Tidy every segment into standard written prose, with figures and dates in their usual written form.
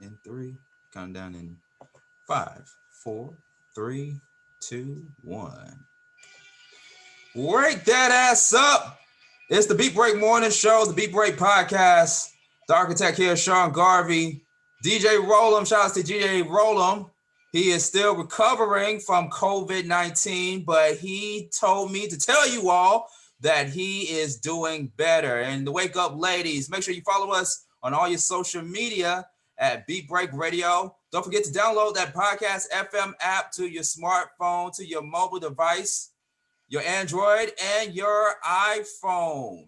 in three. Count down in five, four, three, two, one. Wake that ass up. It's the Beat Break Morning Show, the Beat Break Podcast. The architect here, Sean Garvey. DJ Rollum, shout out to DJ Rollum. He is still recovering from COVID-19, but he told me to tell you all that he is doing better. And to wake up, ladies, make sure you follow us on all your social media at Beat Break Radio. Don't forget to download that Podcast FM app to your smartphone, to your mobile device, your Android, and your iPhone.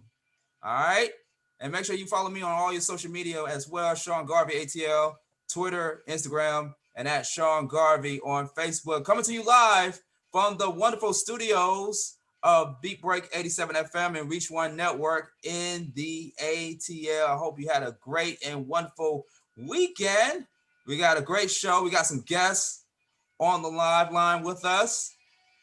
All right? And make sure you follow me on all your social media as well, Sean Garvey ATL, Twitter, Instagram, and at Sean Garvey on Facebook. Coming to you live from the wonderful studios of Beat Break 87 FM and Reach One Network in the ATL. I hope you had a great and wonderful weekend. We got a great show. We got some guests on the live line with us.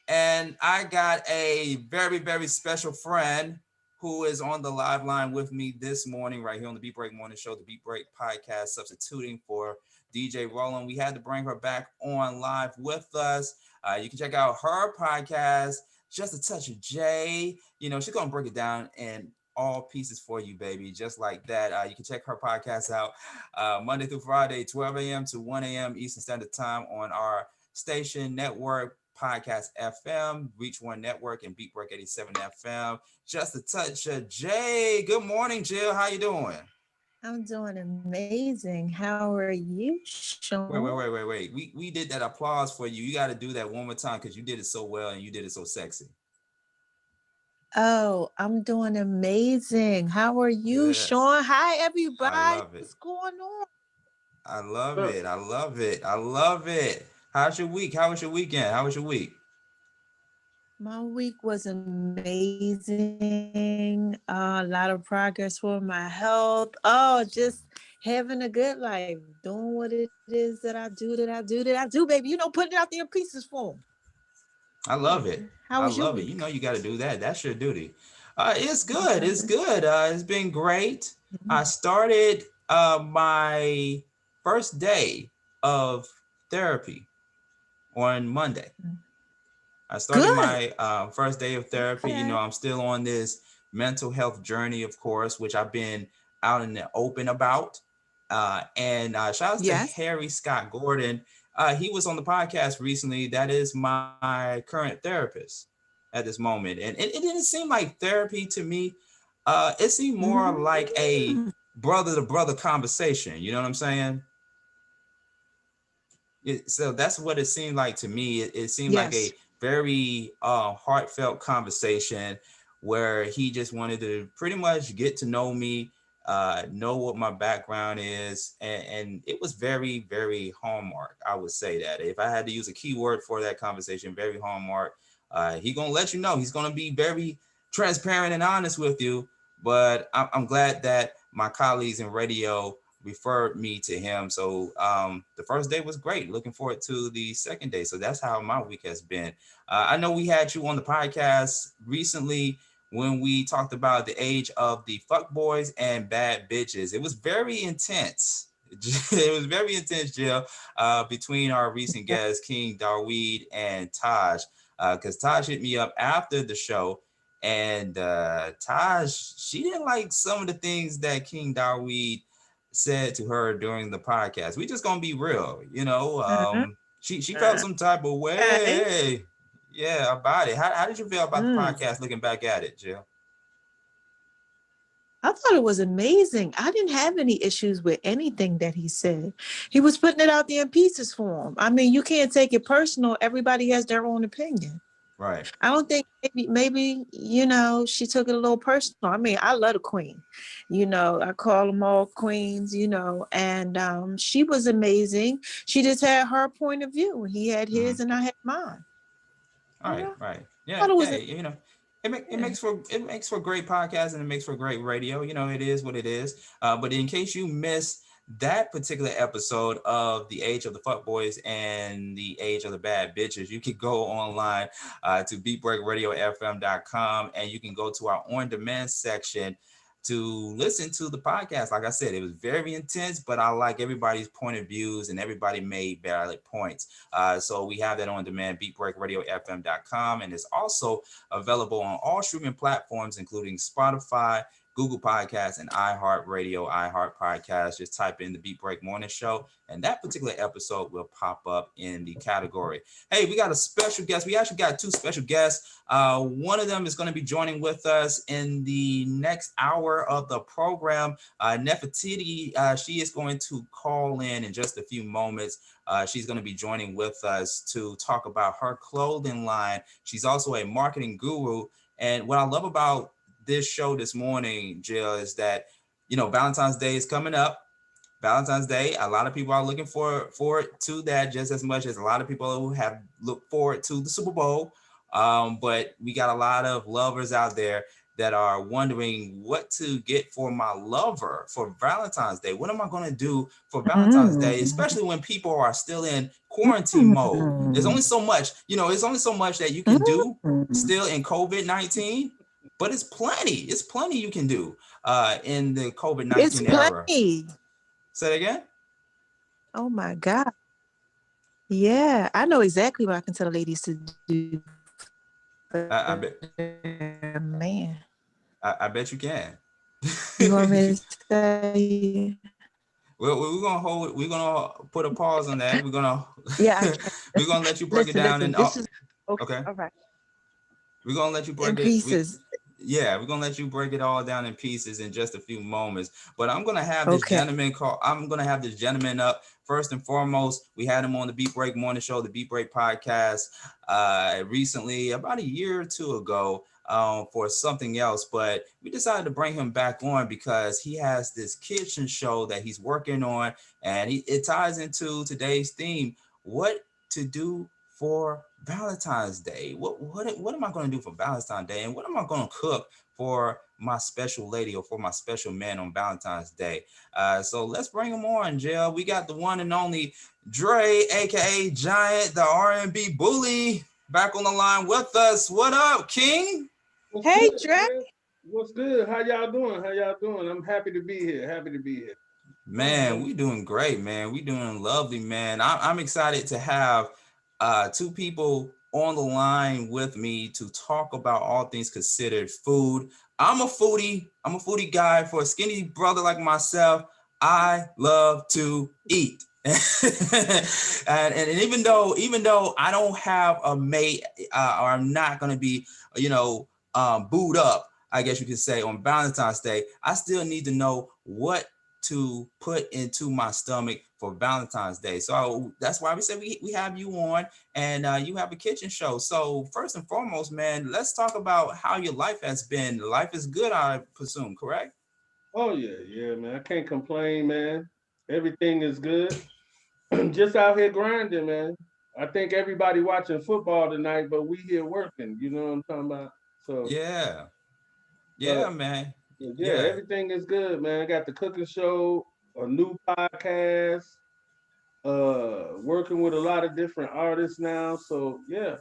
And I got a very, very special friend who is on the live line with me this morning right here on the Beat Break Morning Show, the Beat Break Podcast, substituting for DJ Roland. We had to bring her back on live with us. You can check out her podcast, Just a Touch of J. You know, she's going to break it down in all pieces for you, baby, just like that. You can check her podcast out Monday through Friday, 12 a.m. to 1 a.m. Eastern Standard Time on our station network, Podcast FM, Reach One Network, and Beat Break 87 FM. Just a Touch of J. Good morning, Jill. How you doing? I'm doing amazing. How are you, Sean? Wait. We did that applause for you. You got to do that one more time because you did it so well and you did it so sexy. Oh, I'm doing amazing. How are you, Yes. Sean? Hi, I everybody. love it. What's going on? I love it. I love it. I love it. How's your week? How was your weekend? How was your week? My week was amazing. A lot of progress for my health. Oh, just having a good life, doing what it is that I do, baby. You know, putting it out there in pieces for 'em. I Yeah. love it. How I was your love it. week? You know you got to do that. That's your duty. It's good. It's Mhm. good. It's been great. I started my first day of therapy on Monday. I started Good. my first day of therapy. You know, Okay. I'm still on this mental health journey, of course, which I've been out in the open about. And shout out to Yes. Harry Scott Gordon. He was on the podcast recently. That is my current therapist at this moment. And it didn't seem like therapy to me. It seemed more like a Mhm. brother to brother conversation. You know what I'm saying? So that's what it seemed like to me. It seemed like Yes. a very heartfelt conversation where he just wanted to pretty much get to know me, know what my background is, and it was very, very hallmark. I would say that if I had to use a keyword for that conversation, very hallmark. He gonna let you know. He's gonna be very transparent and honest with you. But I'm glad that my colleagues in radio referred me to him. So the first day was great. Looking forward to the second day. So that's how my week has been. I know we had you on the podcast recently when we talked about the age of the fuck boys and bad bitches. It was very intense. It was very intense, Jill, between our recent guests, King Darweed and Taj, because Taj hit me up after the show. And Taj, she didn't like some of the things that King Darweed said to her during the podcast. We just gonna be real, you know. Mhm. She felt some type of Okay. way, yeah, about it. How did you feel about the Mm. podcast? Looking back at it, Jill. I thought it was amazing. I didn't have any issues with anything that he said. He was putting it out there in pieces for him. I mean, you can't take it personal. Everybody has their own opinion. Right. I don't think maybe she took it a little personal. I mean, I love the queen. I call them all queens. And she was amazing. She just had her point of view. He had Mm-hmm. his, and I had mine. All You right. know, Right. I Yeah. thought it was Yeah. You know. It yeah. makes for great podcast and it makes for great radio. You know, it is what it is. But in case you missed that particular episode of The Age of the Fuckboys and The Age of the Bad Bitches, you can go online to beatbreakradiofm.com and you can go to our on-demand section to listen to the podcast. Like I said, it was very intense, but I like everybody's point of views and everybody made valid points. So we have that on demand, beatbreakradiofm.com, and it's also available on all streaming platforms, including Spotify, Google Podcasts, and iHeartRadio, iHeart Podcast. Just type in the Beat Break Morning Show, and that particular episode will pop up in the category. Hey, we got a special guest. We actually got two special guests. One of them is going to be joining with us in the next hour of the program. Nefertiti, she is going to call in just a few moments. She's going to be joining with us to talk about her clothing line. She's also a marketing guru. And what I love about this show this morning, Jill, is that, Valentine's Day is coming up. Valentine's Day, a lot of people are looking forward to that just as much as a lot of people who have looked forward to the Super Bowl. But we got a lot of lovers out there that are wondering what to get for my lover for Valentine's Day. What am I going to do for Valentine's Day, especially when people are still in quarantine mode? There's only so much, there's only so much that you can do still in COVID-19, but it's plenty you can do in the COVID-19 era. Say it again. Oh my God. Yeah, I know exactly what I can tell the ladies to do. I bet. Man. I bet you can. You want me to say? Well, we're gonna put a pause on that. We're gonna we're gonna let you break it down. And this is okay. All right. We're gonna let you break in pieces. We're gonna let you break it all down in pieces in just a few moments. But I'm gonna have this gentleman up. First and foremost, we had him on the Beat Break Morning Show, the Beat Break podcast, recently, about a year or two ago, for something else. But we decided to bring him back on because he has this kitchen show that he's working on, and it ties into today's theme: what to do for Valentine's Day. What am I going to do for Valentine's Day, and what am I going to cook for my special lady or for my special man on Valentine's Day? So let's bring him on, Jill. We got the one and only Dre, a.k.a. Giant, the RNB Bully, back on the line with us. What up, King? Hey, Dre. What's good? How y'all doing? I'm happy to be here. Man, we doing great, man. We doing lovely, man. I'm excited to have two people on the line with me to talk about all things considered food. I'm a foodie guy. For a skinny brother like myself, I love to eat. and even though I don't have a mate, or I'm not going to be, booed up, I guess you could say, on Valentine's Day, I still need to know what to put into my stomach for Valentine's Day. So that's why we said we have you on, and you have a kitchen show. So first and foremost, man, let's talk about how your life has been. Life is good, I presume, correct? Oh yeah, man. I can't complain, man. Everything is good. Just out here grinding, man. I think everybody watching football tonight, but we here working. You know what I'm talking about? So yeah, man. Yeah, everything is good, man. I got the cooking show, a new podcast, working with a lot of different artists now. So yeah,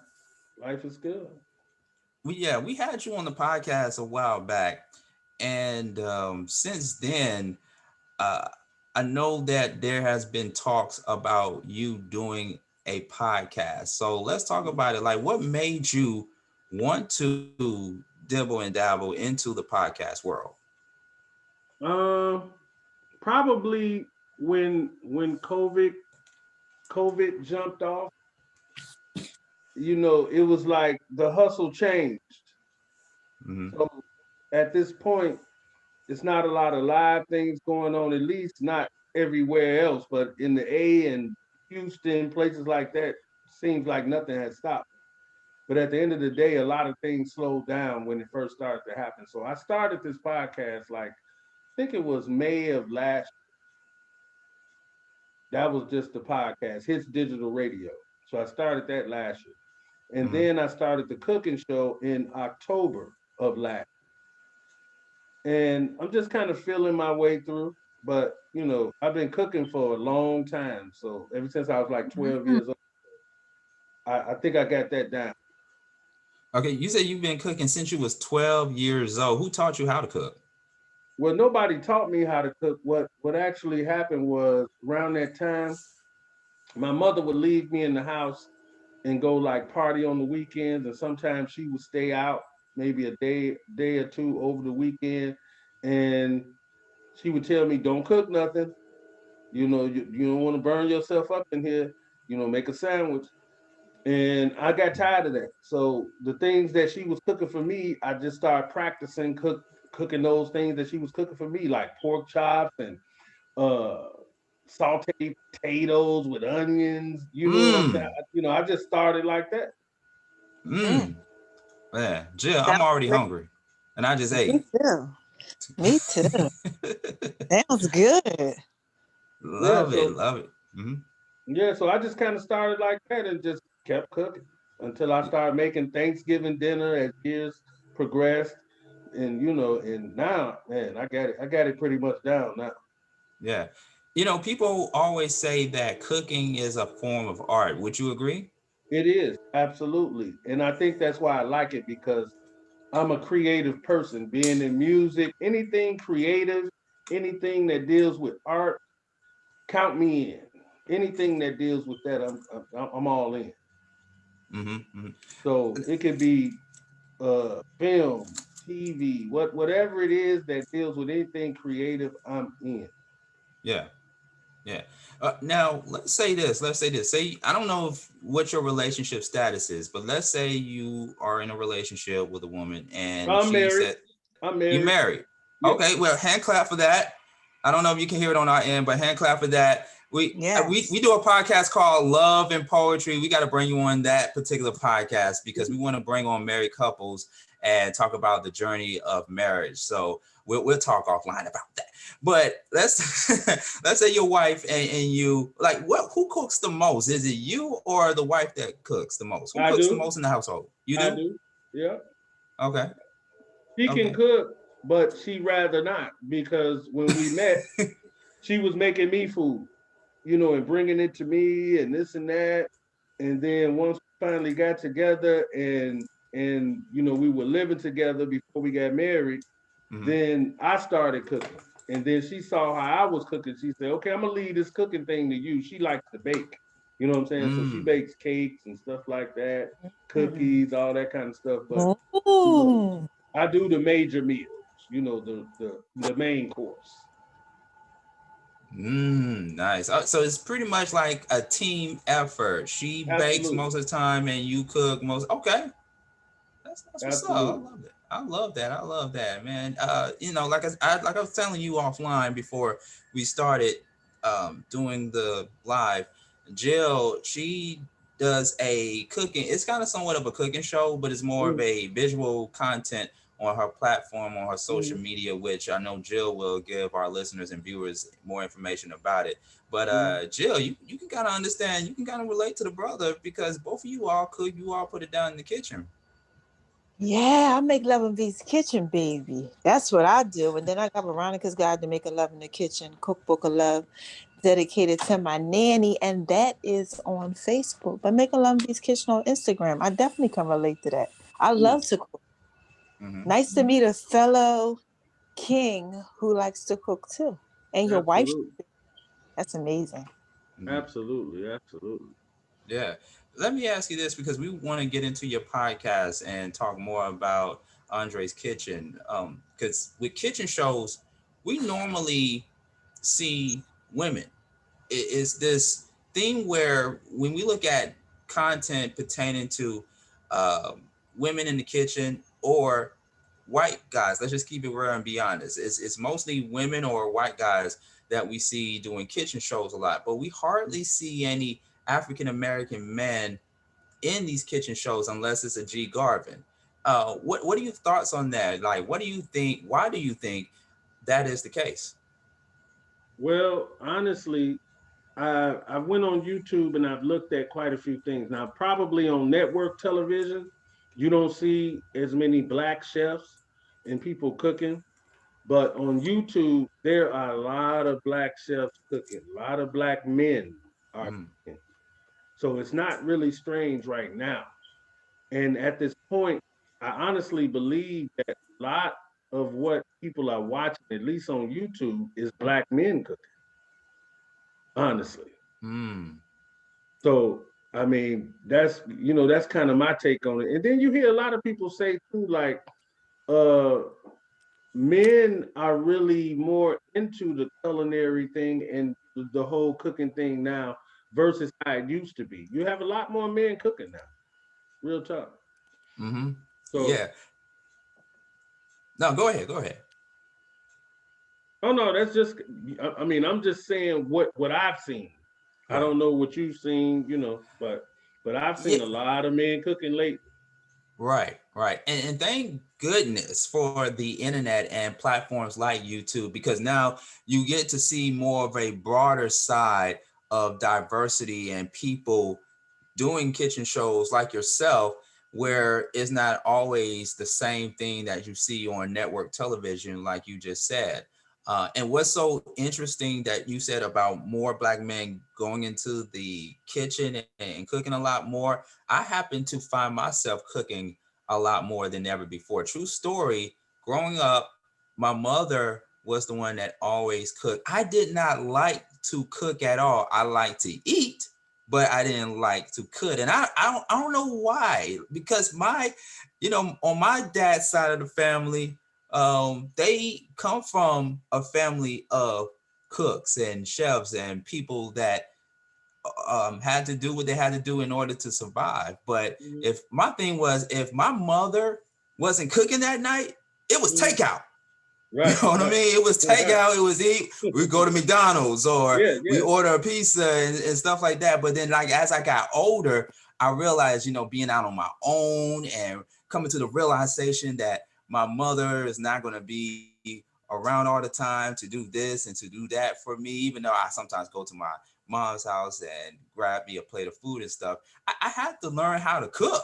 life is good. We had you on the podcast a while back, and since then, I know that there has been talks about you doing a podcast. So let's talk about it. Like, what made you want to dibble and dabble into the podcast world? Probably when COVID jumped off, it was like the hustle changed. Mm-hmm. So at this point, it's not a lot of live things going on, at least not everywhere else, but in the A and Houston, places like that, seems like nothing has stopped. But at the end of the day, a lot of things slowed down when it first started to happen. So I started this podcast I think it was May of last. That was just the podcast, Hits Digital Radio. So I started that last year. And then I started the cooking show in October of last. And I'm just kind of feeling my way through. But, I've been cooking for a long time. So ever since I was like 12 years old, I think I got that down. Okay, you said you've been cooking since you was 12 years old. Who taught you how to cook? Well, nobody taught me how to cook. What actually happened was around that time, my mother would leave me in the house and go like party on the weekends, and sometimes she would stay out maybe a day or two over the weekend, and she would tell me, "Don't cook nothing. You don't want to burn yourself up in here. Make a sandwich." And I got tired of that. So the things that she was cooking for me, I just started practicing cooking those things that she was cooking for me, like pork chops and uh sauteed potatoes with onions. You know what I'm saying? Mm, I just started like that. Mm, mm. Yeah, Jill, I'm sounds already great. hungry, and I just ate. Me too. Me too. Sounds good. Yeah, Love it, so love it. Hmm. yeah, so I just kind of started like that and just kept cooking until I started making Thanksgiving dinner as years progressed. And and now, man, I got it pretty much down now. Yeah. People always say that cooking is a form of art. Would you agree? It is, absolutely. And I think that's why I like it, because I'm a creative person, being in music, anything creative, anything that deals with art, count me in. Anything that deals with that, I'm all in. Hmm. Hmm. So it could be film, TV, whatever it is that deals with anything creative, I'm in. Yeah. Yeah. Now, let's say this. Let's say this. Say, I don't know what your relationship status is, but let's say you are in a relationship with a woman and I'm she married. said, I'm you married. married. Yeah. Okay, well, hand clap for that. I don't know if you can hear it on our end, but hand clap for that. We Yes. do a podcast called Love and Poetry. We got to bring you on that particular podcast because we want to bring on married couples and talk about the journey of marriage. So we'll talk offline about that. But let's let's say your wife and you, like, who cooks the most? Is it you or the wife that cooks the most? Who I cooks the do. most in the household? You I do? do. Yeah. Okay. She can Okay. cook, but she rather not, because when we met, she was making me food, and bringing it to me and this and that. And then once we finally got together and we were living together before we got married, Hmm. then I started cooking. And then she saw how I was cooking. She said, "Okay, I'm gonna leave this cooking thing to you." She likes to bake. You know what I'm saying? So she Mm. bakes cakes and stuff like that, Mm. cookies, all that kind of stuff. But you know, Ooh. I do the major meals, the main course. Nice. So it's pretty much like a team effort. She bakes Absolutely. most of the time and you cook most. Okay. That's what's up. I Absolutely. love it. I love that. I love that, man. Like I was telling you offline before we started doing the live. Jill, she does a cooking. It's kind of somewhat of a cooking show, but it's more of Mm-hmm. a visual content on her platform, on her social Mm-hmm. media, which I know Jill will give our listeners and viewers more information about it. But Mm-hmm. Jill, you can kind of understand, you can kind of relate to the brother because both of you all cook, you all put it down in the kitchen. Yeah, I make love in V's kitchen, baby. That's what I do. And then I got Veronica's Guide to Making Love in the Kitchen, Cookbook of Love, dedicated to my nanny. And that is on Facebook. But Making Love in V's Kitchen on Instagram. I definitely can relate to that. I love to cook. Hmm. Nice to meet a fellow king who likes to cook too. And your wife, Absolutely. that's amazing. Absolutely. Absolutely. Yeah. Let me ask you this because we want to get into your podcast and talk more about Andre's kitchen. Because with kitchen shows, we normally see women. It's this thing where when we look at content pertaining to women in the kitchen or white guys, let's just keep it real and be honest. It's mostly women or white guys that we see doing kitchen shows a lot, but we hardly see any African American men in these kitchen shows unless it's a G Garvin. What are your thoughts on that? Like, what do you think? Why do you think that is the case? Well, honestly, I went on YouTube and I've looked at quite a few things. Now, probably on network television, you don't see as many black chefs and people cooking. But on YouTube, there are a lot of black chefs cooking. A lot of black men are Mm, cooking. So it's not really strange right now. And at this point, I honestly believe that a lot. of what people are watching, at least on YouTube, is black men cooking, honestly. Mm. So I mean, that's kind of my take on it. And then you hear a lot of people say too, like, uh men are really more into the culinary thing and the whole cooking thing now versus how it used to be. You have a lot more men cooking now, real talk. Mm-hmm. So, Yeah. No, go ahead. Go ahead. oh no, that's just. I mean, I'm just saying what I've seen. I Right. don't know what you've seen, but I've Yeah. seen a lot of men cooking lately. Right, right. And thank goodness for the internet and platforms like YouTube, because now you get to see more of a broader side of diversity and people doing kitchen shows like yourself, where it's not always the same thing that you see on network television, like you just said. And what's so interesting that you said about more black men going into the kitchen and cooking a lot more. I happen to find myself cooking a lot more than ever before. True story. Growing up, my mother was the one that always cooked. I did not like to cook at all. I like to eat, but I didn't like to cook. And I don't know why, because on my dad's side of the family, they come from a family of cooks and chefs and people that had to do what they had to do in order to survive. But Mhm, if my thing was, if my mother wasn't cooking that night, it was mhm. takeout. You Right, know what I right, mean? It was right. takeout. It was eat. We go to McDonald's or Yeah, we yeah. order a pizza and stuff like that. But then, like as I got older, I realized, being out on my own and coming to the realization that my mother is not going to be around all the time to do this and to do that for me. Even though I sometimes go to my mom's house and grab me a plate of food and stuff, I had to learn how to cook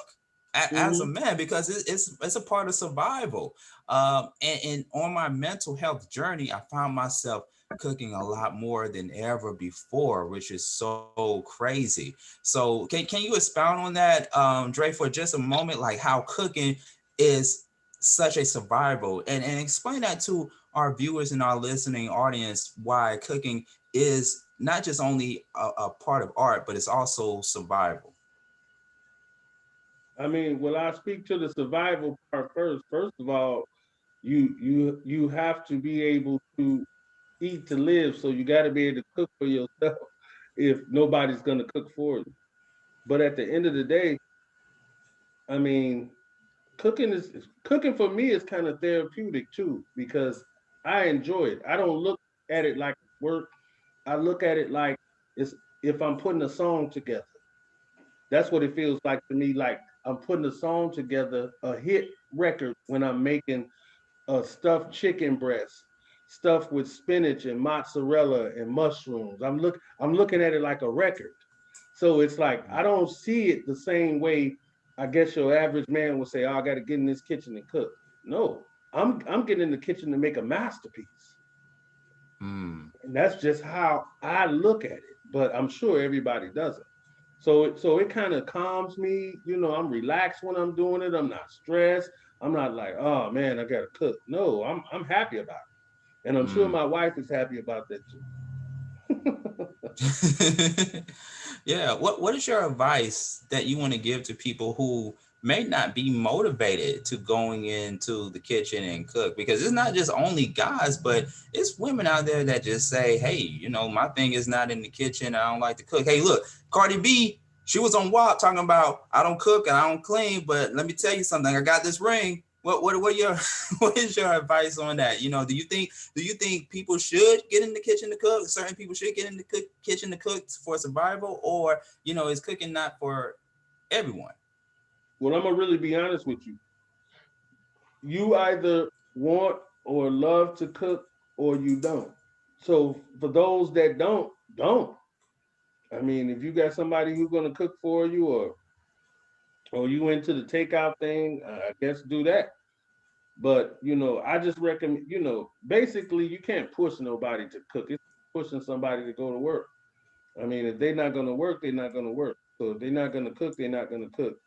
as a Hmm. man, because it's a part of survival. And on my mental health journey, I found myself cooking a lot more than ever before, which is so crazy. So can you expound on that, Dre, for just a moment, like how cooking is such a survival, and explain that to our viewers and our listening audience, why cooking is not just only a part of art, but it's also survival. I mean, well, I speak to the survival part first. First of all, you have to be able to eat to live, so you got to be able to cook for yourself if nobody's going to cook for you. But at the end of the day, I mean, cooking for me is kind of therapeutic too because I enjoy it. I don't look at it like work. I look at it like it's if I'm putting a song together. That's what it feels like to me. Like I'm putting a song together, a hit record when I'm making a stuffed chicken breast, stuffed with spinach and mozzarella and mushrooms. I'm looking at it like a record. So it's like I don't see it the same way I guess your average man would say, oh, I gotta get in this kitchen and cook. No, I'm getting in the kitchen to make a masterpiece. Mm. And that's just how I look at it. But I'm sure everybody doesn't. So it kind of calms me. I'm relaxed when I'm doing it. I'm not stressed. I'm not like, oh man, I gotta cook. No, I'm happy about it. And I'm sure Mm. my wife is happy about that too. Yeah. What is your advice that you want to give to people who may not be motivated to going into the kitchen and cook? Because it's not just only guys, but it's women out there that just say, hey, my thing is not in the kitchen. I don't like to cook. Hey, look, Cardi B, she was on WAP talking about I don't cook and I don't clean, but let me tell you something. I got this ring. What your what is your advice on that? Do you think people should get in the kitchen to cook? Certain people should get in the kitchen to cook for survival, or is cooking not for everyone? Well, I'm gonna really be honest with you. You either want or love to cook or you don't. So for those that don't. I mean, if you got somebody who's gonna cook for you or you into the takeout thing, I guess do that. But I just recommend, basically you can't push nobody to cook. It's pushing somebody to go to work. I mean, if they're not gonna work, they're not gonna work. So if they're not gonna cook, they're not gonna cook.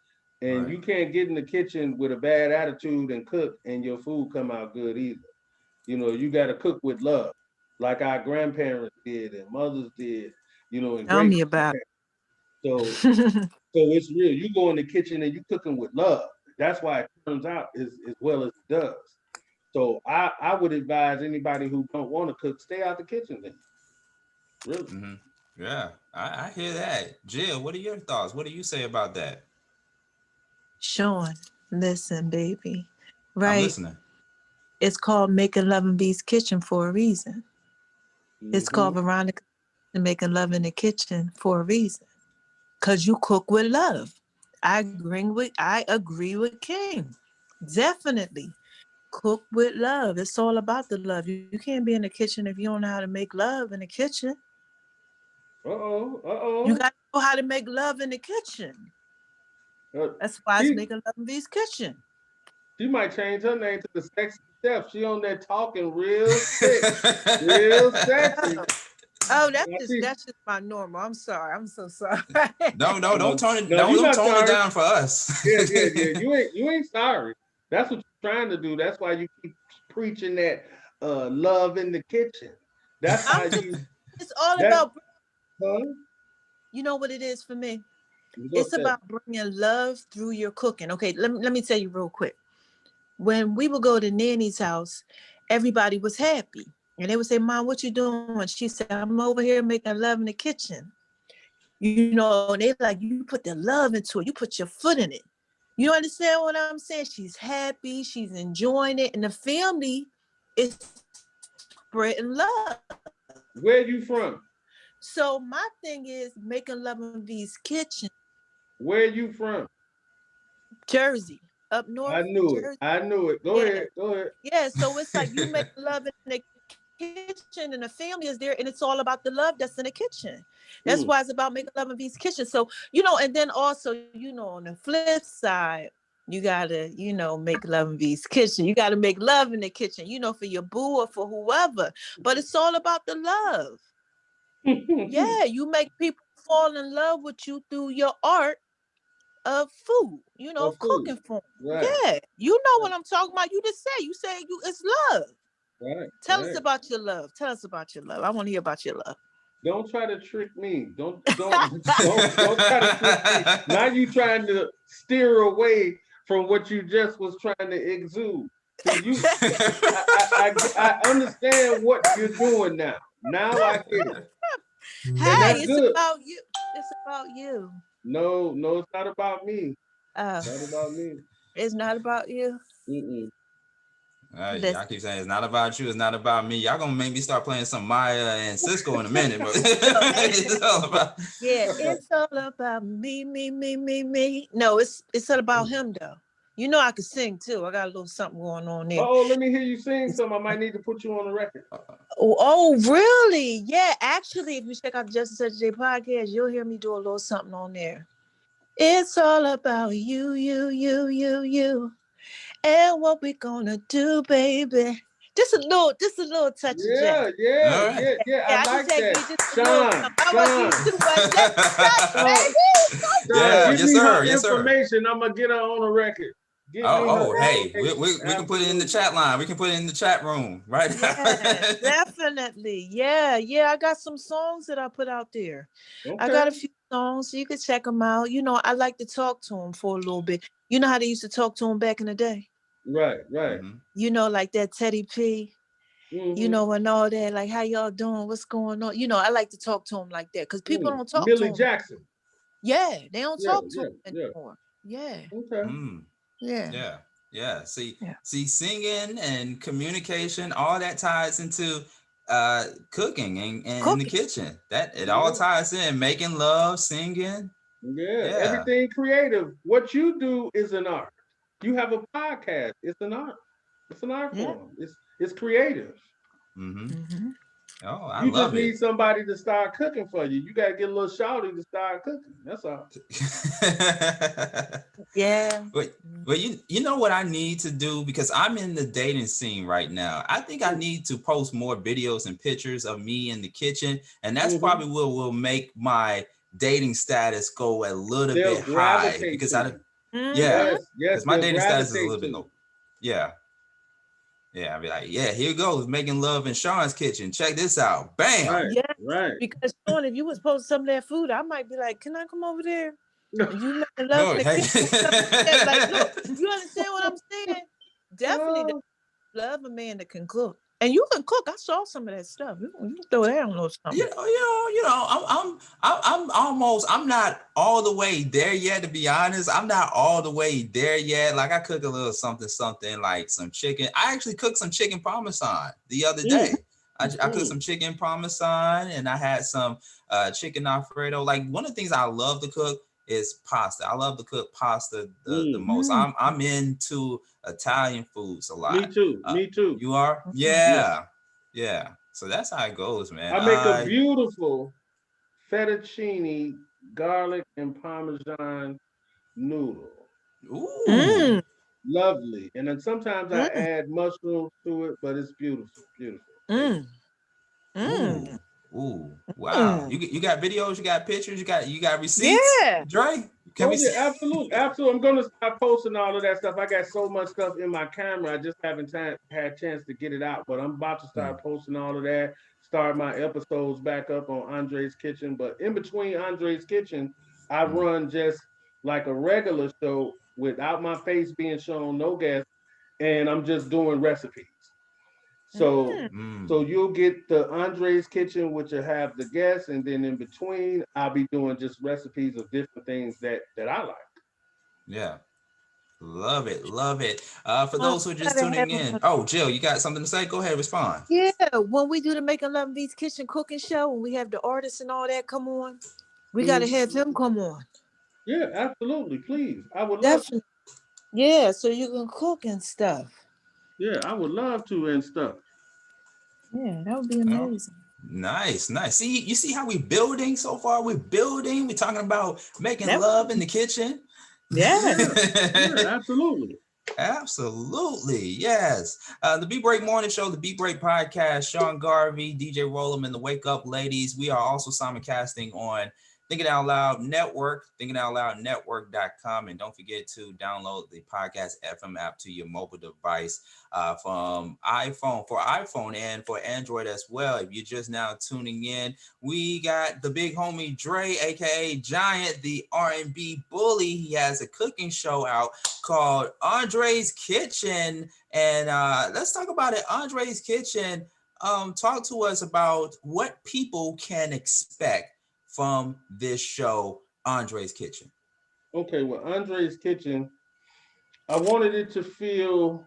And Right. you can't get in the kitchen with a bad attitude and cook and your food come out good either. You know, you got to cook with love, like our grandparents did and mothers did, you know, and Tell great me about grandparents. So, it. so it's real. You go in the kitchen and you cooking with love. That's why it turns out as well as it does. So I would advise anybody who don't want to cook, stay out the kitchen then. Really. Mm-hmm. Yeah, I hear that. Jill, what are your thoughts? What do you say about that? Sean, listen, baby. I'm Right? listening. It's called Making Love in B's Kitchen for a reason. It's called Mm-hmm. Veronica Making Love in the Kitchen for a reason. Cause you cook with love. I agree with King. Definitely cook with love. It's all about the love. You can't be in the kitchen if you don't know how to make love in the kitchen. Uh-oh. You Uh-oh. got to know how to make love in the kitchen. Uh, That's why it's she Making Love in B's Kitchen. she might change her name to the sexy chef. She on there talking real slick, real sexy. Oh, oh, I see. that's just my normal. I'm sorry. I'm so sorry. No, no, don't No, tone it. no, No, you're don't not tone it sorry. down for us. Yeah. You ain't sorry. That's what you're trying to do. That's why you keep preaching that love in the kitchen. That's how I'm just. you It's all that about. huh? You know what it is for me. It's What's that? about bringing love through your cooking. Okay, let me tell you real quick. When we would go to Nanny's house, everybody was happy. And they would say, Mom, what you doing? She said, I'm over here making love in the kitchen. You know, and they like, you put the love into it. You put your foot in it. You understand what I'm saying? She's happy. She's enjoying it. And the family is spreading love. Where you from? So my thing is making love in V's kitchen, Where you from? Jersey, up north, I knew it. Jersey. I knew it. Go Yeah. ahead. Go ahead. Yeah. So it's like you make love in the kitchen and the family is there and it's all about the love that's in the kitchen. That's Mm. why it's about making love in V's kitchen. So, and then also, on the flip side, you gotta, make love in V's kitchen. You gotta make love in the kitchen, for your boo or for whoever. But it's all about the love. Yeah, you make people fall in love with you through your art of food, Of of food. cooking for 'em. Right. Yeah, you know what I'm talking about. You say it's love. Right. Tell us Right. about your love. Tell us about your love. I want to hear about your love. Don't try to trick me. Don't try to trick me. Now you trying to steer away from what you just was trying to exude. See, I understand what you're doing now. Now I get it. And Hey, that's it's good. about you. It's about you. No, no, it's not about me. Oh, Not about me. it's not about you. Mm-mm. Y'all Listen. keep saying it's not about you, it's not about me. Y'all gonna make me start playing some Maya and Cisco in a minute, but it's all about. Yeah, it's all about me, me, me, me, me. No, it's all about him though. You know I can sing too. I got a little something going on there. Oh, let me hear you sing some. I might need to put you on the record. Oh, really? Yeah, actually, if you check out the Justice Such J podcast, you'll hear me do a little something on there. It's all about you, you, you, you, you, and what we gonna do, baby. Just a little touch of J. Yeah, All right. yeah. I Yeah, I just like had to that. get just a little Sean, something. I want you Sean, to just a touch, Sean, baby. Sean, Yeah, give yes, me sir. her Yes, sir. information. I'm gonna get her on the record. Give me her Oh, hey, information. we can put it in the Absolutely. chat line. We can put it in the chat room, right? Yeah, definitely. Yeah. I got some songs that I put out there. I Okay. got a few songs, so you can check them out. I like to talk to them for a little bit. You know how they used to talk to them back in the day? Right. Hmm. Like that Teddy P, Mm-hmm. and all that. Like, how y'all doing? What's going on? I like to talk to them like that because people don't talk to Millie them. Jackson. Yeah, they don't talk to them Yeah. anymore. Yeah, Okay. Mm, yeah, yeah. yeah. See, singing and communication, all that ties into cooking and in the Cooking. kitchen. That it all Yeah. ties in, making love, singing. Yeah. Yeah. Everything creative. What you do is an art. You have a podcast. It's an art. It's an art Yeah. form. It's creative. Mm-hmm. Mm-hmm. Oh, I You just love need it. somebody to start cooking for you. You gotta get a little shawty to start cooking. That's all. Yeah. But you know what I need to do, because I'm in the dating scene right now. I think I need to post more videos and pictures of me in the kitchen, and that's Mm-hmm. probably what will make my dating status go a little They'll bit high, gravitate because to you. Yeah, Yes, yes, because my they'll dating status is a gravitate little bit to low. it. Yeah. Yeah, I'd be like, yeah, here goes making love in Sean's kitchen. Check this out. Bam. Right, Yeah, right. because Sean, if you was supposed some of that food, I might be like, "Can I come over there?" And you making love No, in the hey. kitchen and stuff like that. Like, look, you understand what I'm saying? Definitely Oh, love a man that can cook, and you can cook. I saw some of that stuff. You can throw that on a little something. I'm almost. I'm not all the way there yet. To be honest, I'm not all the way there yet. Like I cook a little something, like some chicken. I actually cooked some chicken parmesan the other mm, day. I cooked mm, some chicken parmesan, and I had some chicken alfredo. Like one of the things I love to cook is pasta. I love to cook pasta the mm. most. Mm, I'm into Italian foods a Me lot. too. Me too. You are? mm, Yeah. Yeah. So that's how it goes, man. I make a beautiful fettuccine, garlic, and parmesan noodle. Ooh, mm, Lovely. And then sometimes I mm, add mushrooms to it, but it's beautiful. Beautiful. Taste. mm, mm, ooh, ooh. Wow. mm. You got videos, you got pictures, you got receipts, Yeah. Dre? Can Oh we see? yeah, absolutely, absolutely. I'm gonna start posting all of that stuff. I got so much stuff in my camera. I just haven't had a chance to get it out, but I'm about to Hmm, start posting all of that. Start my episodes back up on Andre's Kitchen. But in between Andre's Kitchen, I hmm, run just like a regular show without my face being shown, no guests, and I'm just doing recipes. So Mm. so hmm. you'll get the Andre's Kitchen, which will have the guests, and then in between, I'll be doing just recipes of different things that I like. Yeah. Love it. Love it. For We those who are just gotta tuning have in. 'em. Oh, Jill, you got something to say? Go ahead, respond. Yeah, when we do the Making Love and Beats Kitchen Cooking Show, when we have the artists and all that come on, we gotta Mhm. have them come on. Yeah, absolutely. Please. I would love to. Definitely. Yeah, so you can cook and stuff. Yeah, I would love to and stuff. Yeah, that would be Oh, amazing. nice, nice. See, you see how we building so far? We're building. We're talking about making That, love in the kitchen. yeah, Yeah, yeah, absolutely. Absolutely, yes. The Beat Break Morning Show, the Beat Break Podcast, Sean Garvey, DJ Rollum, and the Wake Up Ladies. We are also simulcasting on Thinking Out Loud Network, thinkingoutloudnetwork.com. And don't forget to download the Podcast FM app to your mobile device from iPhone, for iPhone and for Android as well. If you're just now tuning in, we got the big homie Dre, a.k.a. Giant, the RNB Bully. He has a cooking show out called Andre's Kitchen. And let's talk about it. Andre's Kitchen. Talk to us about what people can expect from this show, Andre's Kitchen. Okay, well, Andre's Kitchen, I wanted it to feel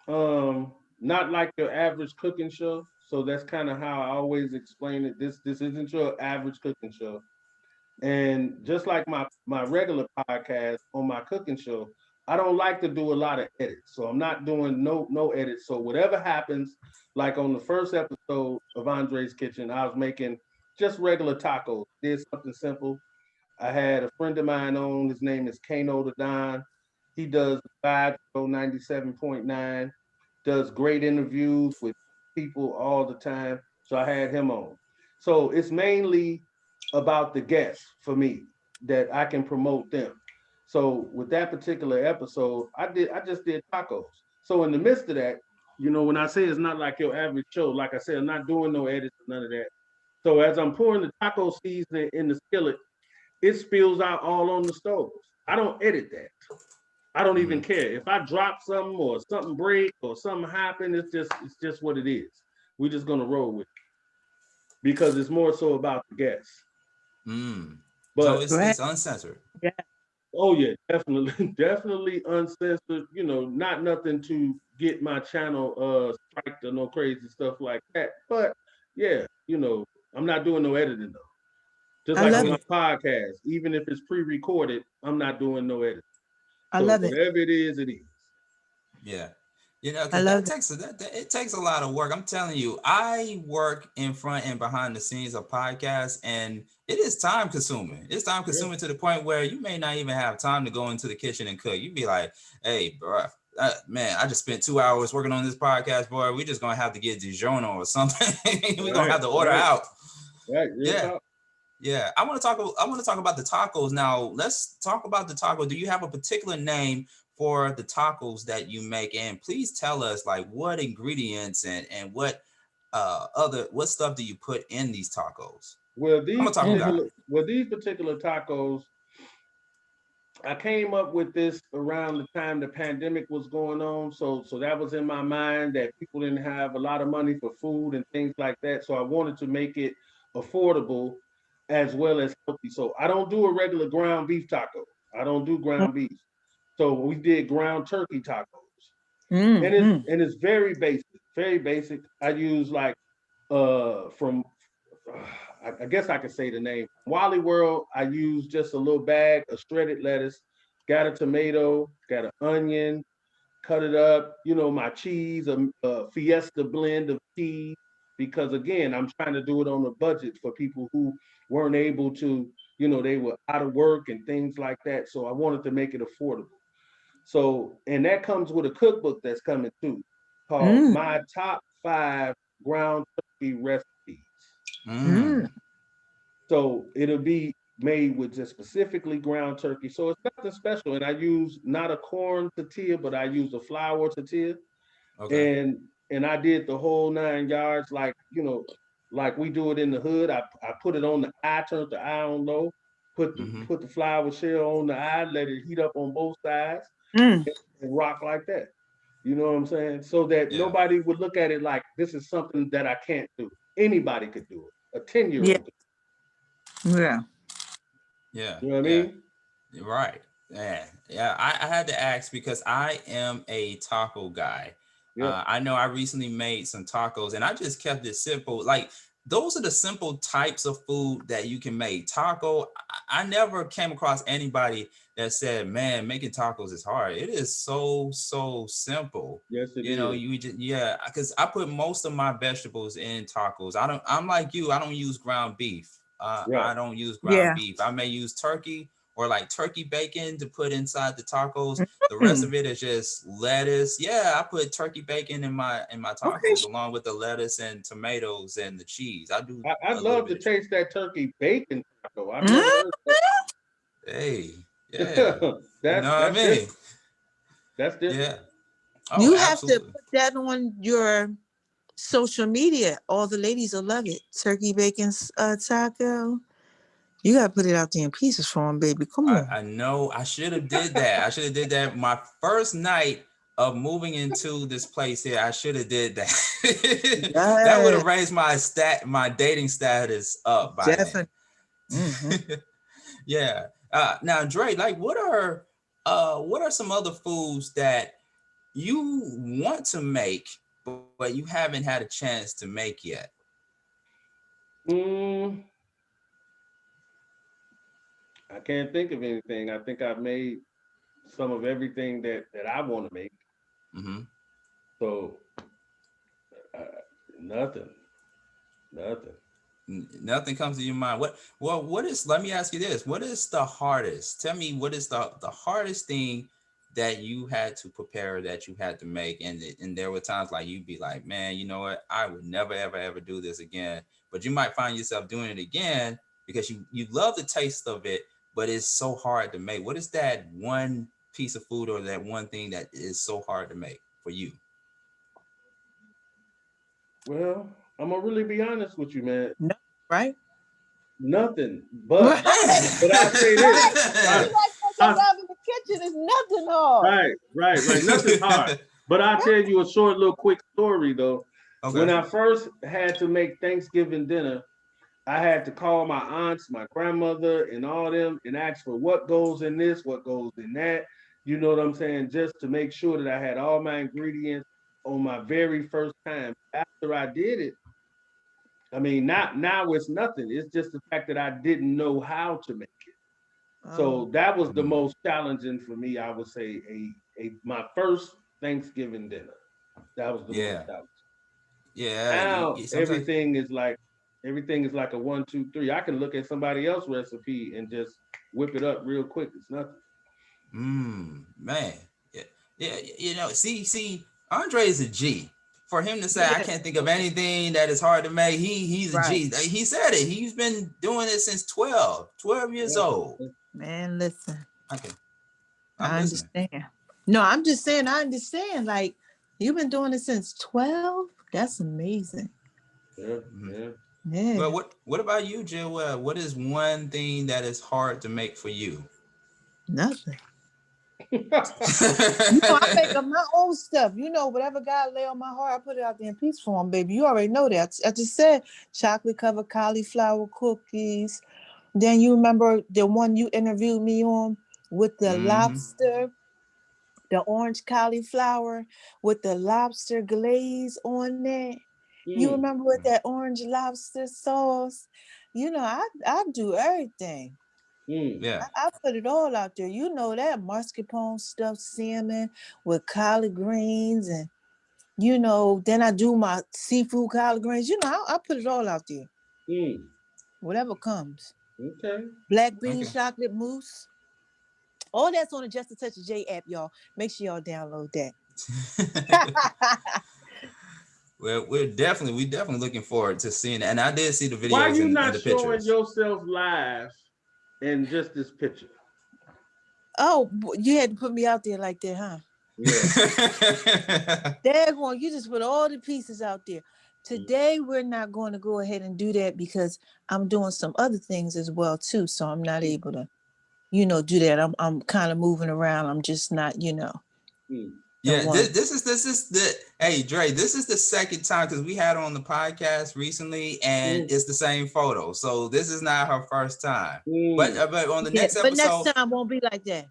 not like your average cooking show. So that's kind of how I always explain it. This isn't your average cooking show. And just like my regular podcast on my cooking show, I don't like to do a lot of edits. So I'm not doing no edits. So whatever happens, like on the first episode of Andre's Kitchen, I was making just regular tacos. Did something simple. I had a friend of mine on. His name is Kano the Don. He does Vibe Show 97.9. Does great interviews with people all the time. So I had him on. So it's mainly about the guests for me that I can promote them. So with that particular episode, I just did tacos. So in the midst of that, when I say it's not like your average show, like I said, I'm not doing no edits or none of that. So as I'm pouring the taco seasoning in the skillet, it spills out all on the stove. I don't edit that. I don't even Mm, care. If I drop something or something break or something happen, it's just what it is. We're just gonna roll with it because it's more so about the guests. mm. So But it's right. uncensored. Yeah, oh yeah, definitely, definitely uncensored. Not nothing to get my channel striked or no crazy stuff like that. But yeah, I'm not doing no editing though. Just I like love on my Okay. it. podcast, even if it's pre-recorded, I'm not doing no editing. I So love it. whatever it is, it is. Yeah. I Because love it. it takes a lot of work. I'm telling you, I work in front and behind the scenes of podcasts, and it is time consuming. It's time Yeah. consuming to the point where you may not even have time to go into the kitchen and cook. You'd be like, "Hey, bro, man, I just spent 2 hours working on this podcast, boy. We just gonna have to get DiGiorno or something. We're gonna Right, have to order right, out." right. Real Yeah. talk. Yeah, I want to talk. I want to talk about the tacos now. Let's talk about the taco. Do you have a particular name for the tacos that you make? And please tell us like what ingredients and what stuff do you put in these tacos? Well, I'm a taco guy. these particular tacos, I came up with this around the time the pandemic was going on. So that was in my mind that people didn't have a lot of money for food and things like that. So I wanted to make it affordable as well as healthy. So I don't do a regular ground beef taco. I don't do ground beef. So we did ground turkey tacos. Mm-hmm. And it's very basic, very basic. I use like from I guess I could say the name. Wally World, I use just a little bag of shredded lettuce, got a tomato, got an onion, cut it up, my cheese, a Fiesta blend of cheese, because again, I'm trying to do it on a budget for people who weren't able to, they were out of work and things like that. So I wanted to make it affordable. So, and that comes with a cookbook that's coming too, called Mm, My Top Five Ground Turkey Recipes. Mm, mm. So it'll be made with just specifically ground turkey. So it's nothing special. And I use not a corn tortilla, but I use a flour tortilla. okay. And and I did the whole 9 yards, like like we do it in the hood. I put it on the eye, turned the eye on low, Mm-hmm. put the flour shell on the eye, let it heat up on both sides, Mm. and rock like that. You know what I'm saying? So that Yeah. nobody would look at it like this is something that I can't do. Anybody could do it. A 10-year Yeah, old. yeah. Yeah. You know what I Yeah. mean? You're right. Yeah. Yeah. I had to ask because I am a taco guy. Yeah. I know I recently made some tacos and I just kept it simple. Like those are the simple types of food that you can make. Taco, I never came across anybody that said, man, making tacos is hard. It is so simple. Yes, it You know, is. you just, yeah, because I put most of my vegetables in tacos. I'm like you, I don't use ground beef. Right. I don't use ground Yeah. beef. I may use turkey or like turkey bacon to put inside the tacos. The rest Mm. of it is just lettuce. Yeah, I put turkey bacon in my Okay. tacos along with the lettuce and tomatoes and the cheese. I do I'd a little love bit to of taste that turkey bacon taco. I've never Mm. heard hey, yeah. that. You that's know what I that's mean? different. That's different. Yeah. Oh, You have to absolutely. put that on your social media. All the ladies will love it. Turkey bacon taco. You gotta put it out there in pieces for them, baby. Come on. I know I should have did that. I should have did that my first night of moving into this place here. I should have did that. That would have Yes, raised my dating status up by definitely. Hmm. then. Yeah. Now, Dre, like, what are some other foods that you want to make, but you haven't had a chance to make yet? Mm, I can't think of anything. I think I've made some of everything that I want to make. Mm-hmm. So uh, nothing, nothing. Nothing comes to your mind. What is? Let me ask you this: what is the hardest? Tell me what is the hardest thing that you had to prepare, that you had to make, and there were times like you'd be like, man, you know what? I would never ever do this again. But you might find yourself doing it again because you love the taste of it, but it's so hard to make. What is that one piece of food or that one thing that is so hard to make for you? Well, I'm gonna really be honest with you, man. No, right? Nothing. Right. But I'll say this. Right. I, You like to go I, down in the kitchen. There's nothing hard. right. Nothing's hard. But I'll tell you a short, little quick story though. When Okay. I first had to make Thanksgiving dinner, I had to call my aunts, my grandmother, and all them and ask for what goes in this, what goes in that. You know what I'm saying? Just to make sure that I had all my ingredients on my very first time. After I did it, I mean, not now it's nothing. It's just the fact that I didn't know how to make it. Oh, So that was the Mm, most challenging for me. I would say a my first Thanksgiving dinner. That was the most yeah. challenging. Yeah. Now Sometimes. everything is like a 1, 2, 3. I can look at somebody else's recipe and just whip it up real quick. It's nothing. Man. Yeah. Yeah. See, Andre is a G. for him to say, I can't think of anything that is hard to make, he's a G. He said it. He's been doing it since 12 years old. Man, listen. Okay. I understand. No, I'm just saying, I understand. Like, you've been doing it since 12? That's amazing. Yeah. But what about you, Jill? What is one thing that is hard to make for you? Nothing. I make up my own stuff. Whatever God lay on my heart, I put it out there in peace form, baby. You already know that. I just said chocolate covered cauliflower cookies. Then you remember the one you interviewed me on with the lobster, the orange cauliflower with the lobster glaze on there. You remember with that orange lobster sauce? I do everything. Yeah. I put it all out there. You know that mascarpone stuffed salmon with collard greens, and then I do my seafood collard greens. I put it all out there. Whatever comes. Okay. Black bean chocolate mousse. All that's on the Just a Touch of J app, y'all. Make sure y'all download that. Well, we definitely looking forward to seeing it. And I did see the videos. Why you not and the showing pictures. yourself live in just this picture? Oh, you had to put me out there like that, huh? Yeah. Daggone, you just put all the pieces out there. Today, we're not going to go ahead and do that because I'm doing some other things as well, too. So I'm not able to, do that. I'm kind of moving around. I'm just not, Yeah, this is the hey Dre, this is the second time because we had her on the podcast recently and it's the same photo. So this is not her first time. But on the next episode, but next time won't be like that.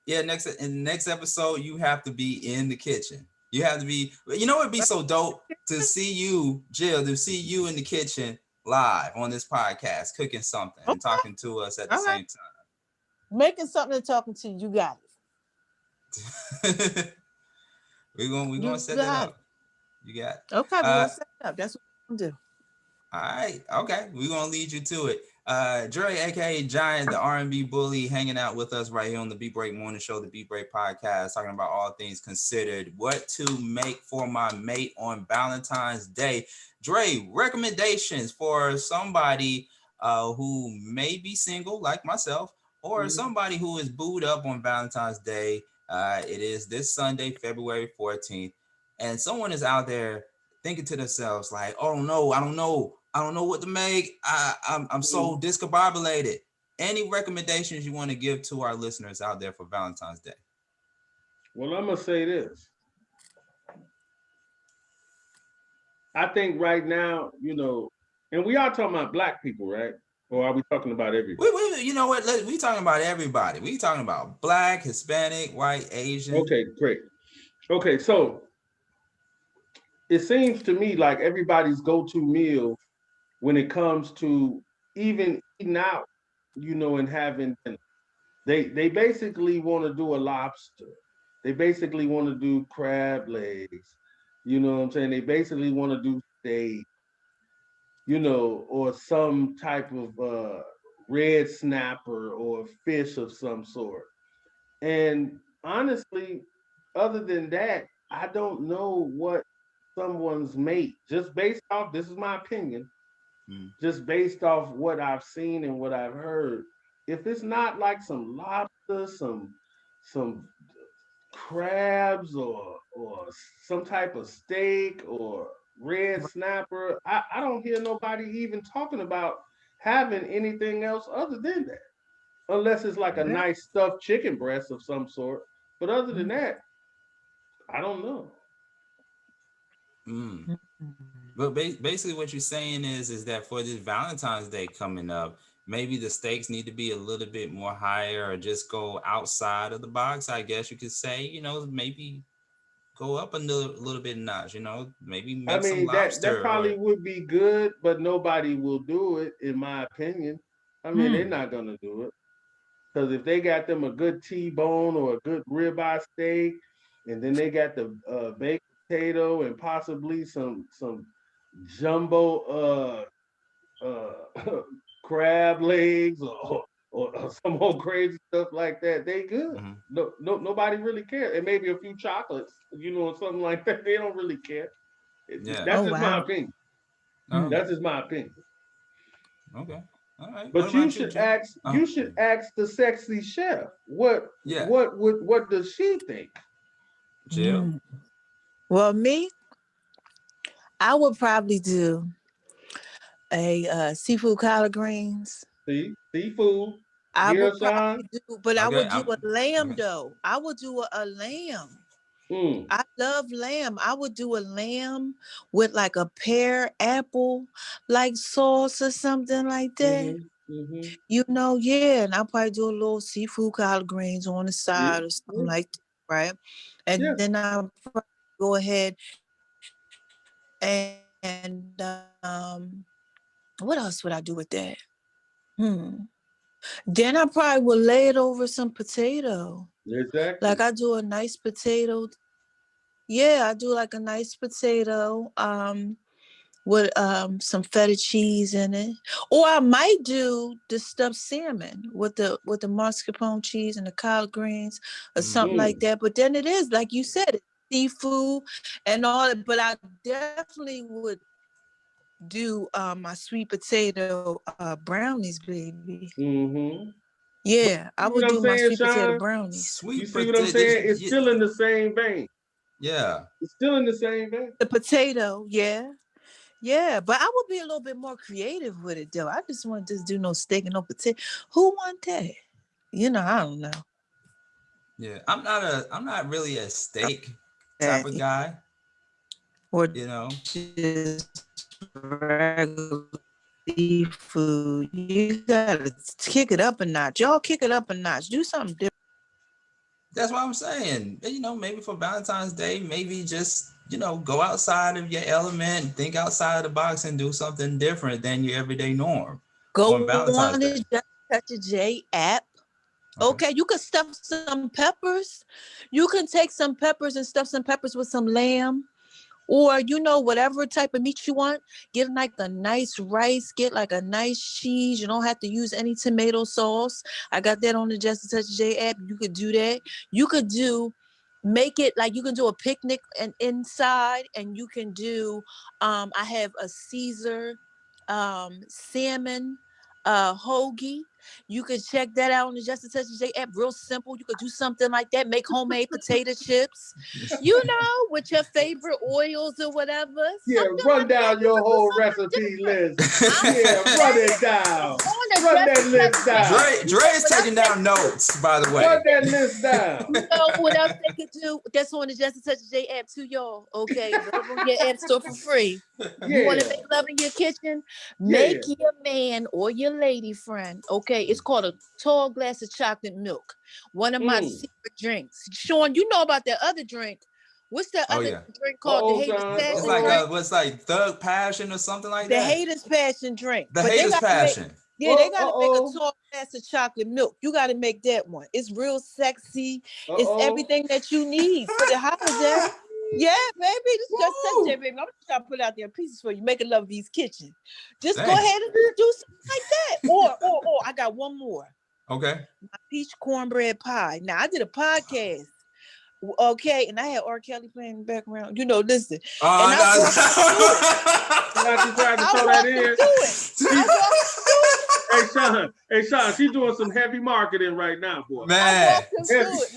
Yeah, in the next episode, you have to be in the kitchen. You have to be, it'd be so dope to see you, Jill, to see you in the kitchen live on this podcast, cooking something and talking to us at the same time. Making something and talking to you, you got it. we're gonna set that up. You got it. Okay, we're gonna set it up. That's what we're gonna do. All right. Okay. We're gonna lead you to it. Dre, aka Giant, the RNB Bully, hanging out with us right here on the Beat Break Morning Show, the Beat Break Podcast, talking about all things considered. What to make for my mate on Valentine's Day. Dre, recommendations for somebody who may be single, like myself, or somebody who is booed up on Valentine's Day. It is this Sunday, February 14th, and someone is out there thinking to themselves like, oh no, I don't know what to make. I'm so discombobulated. Any recommendations you want to give to our listeners out there for Valentine's Day? Well, I'm gonna say this. I think right now, and we are talking about Black people, right? Or are we talking about everybody? You know what? We talking about everybody. We talking about Black, Hispanic, white, Asian. Okay, great. Okay, so it seems to me like everybody's go-to meal when it comes to even eating out, and having dinner. They basically want to do a lobster. They basically want to do crab legs. You know what I'm saying? They basically want to do steak, or some type of red snapper or fish of some sort. And honestly, other than that, I don't know what someone's mate, just based off, this is my opinion, just based off what I've seen and what I've heard. If it's not like some lobster, some crabs or some type of steak or red snapper, I don't hear nobody even talking about having anything else other than that. Unless it's like a nice stuffed chicken breast of some sort. But other than that, I don't know. But basically what you're saying is that for this Valentine's Day coming up, maybe the stakes need to be a little bit more higher or just go outside of the box, I guess you could say, maybe go up a little bit notch, maybe make some lobster. That probably would be good, but nobody will do it, in my opinion. They're not going to do it. Because if they got them a good T-bone or a good ribeye steak, and then they got the baked potato and possibly some jumbo crab legs or some more crazy stuff like that, they good. Nobody really cares. And maybe a few chocolates, or something like that. They don't really care. Yeah. That's Oh just my wow. opinion. Oh, That's just my opinion. okay. All right. What But you about you, should Jim? ask. You should ask the sexy chef. What Yeah. what does she think? Jill. Mm. Well, me, I would probably do a seafood collard greens. See, seafood. I Dear would Sean. probably do, but I Okay. would do a I'm lamb okay. though. I would do a lamb. Mm. I love lamb. I would do a lamb with like a pear apple like sauce or something like that. Mm-hmm. Mm-hmm. You know, yeah. And I'll probably do a little seafood collard greens on the Yeah. side or something Yeah. like that, right? And Yeah. then I'll probably go ahead and what else would I do with that? Hmm. Then I probably would lay it over some potato. Like Exactly. I do a nice potato. Yeah, I do like a nice potato. With some feta cheese in it. Or I might do the stuffed salmon with the mascarpone cheese and the collard greens or something Mm. like Mm. that. But then it is, like you said, it's seafood and all that. But I definitely would do my sweet potato brownies, baby. Mm-hmm. But Yeah, I you see would what I'm do my saying, sweet potato Sean? brownies. You Sweet see what I'm potato. saying? It's still in the same vein. Yeah. It's still in the same vein. The potato, yeah. Yeah, but I would be a little bit more creative with it though. I just want to just do no steak and no potato. Who want that? You know, I don't know. Yeah. I'm not really a steak type That of guy. or You know. just regular seafood. You gotta kick it up a notch. Y'all kick it up a notch. Do something different. That's what I'm saying. You know, maybe for Valentine's Day, maybe just, go outside of your element, think outside of the box and do something different than your everyday norm on Go Valentine's on Day. the Just Touch a J app. Okay. Okay, you can stuff some peppers. You can take some peppers and stuff some peppers with some lamb. Or whatever type of meat you want, get like a nice rice, get like a nice cheese. You don't have to use any tomato sauce. I got that on the Just a Touch J app. You could do that. You could make it like you can do a picnic and inside, and you can do I have a Caesar salmon hoagie. You could check that out on the Just a Touch J app. Real simple. You could do something like that. Make homemade potato chips, with your favorite oils or whatever. Yeah, Something run like that. down You your could do whole something recipe different. list. I'm Yeah, just run saying, it down. on the Run Just that a Touch list J down. app, Dre is what else taking they down notes, by the way. Run that list down. what else they could do? That's on the Just a Touch J app too, y'all. Okay, available in your app store for free. You want to Yeah, make love in your kitchen? yeah. Make your man or your lady friend. Okay, it's called a tall glass of chocolate milk. One of my Mm. secret drinks. Sean, you know about that other drink. What's that Oh other yeah. drink called? The Uh-oh, haters Sean. It's passion like Uh-oh. drink. what's like Thug Passion or something like The that. haters passion drink. The But they Haters got to make. Passion. Yeah, they Oh, got to make a uh-oh. tall glass of chocolate milk. You got to make that one. It's real sexy. It's Uh-oh. everything that you need for the holiday. Yeah, baby. This is just such Woo! a baby. I'm trying to put out there pieces for you. Making love these kitchen. Just go Damn. ahead and do something like that. Or I got one more. Okay. My peach cornbread pie. Now I did a podcast. Okay, and I had R. Kelly playing in the background. Listen. And I walked them through it. Now she tried to I throw that walked them in. through it. I walked them through it. Hey, Sean, she's doing some heavy marketing right now, boy. I Man. walked them Heavy, through it.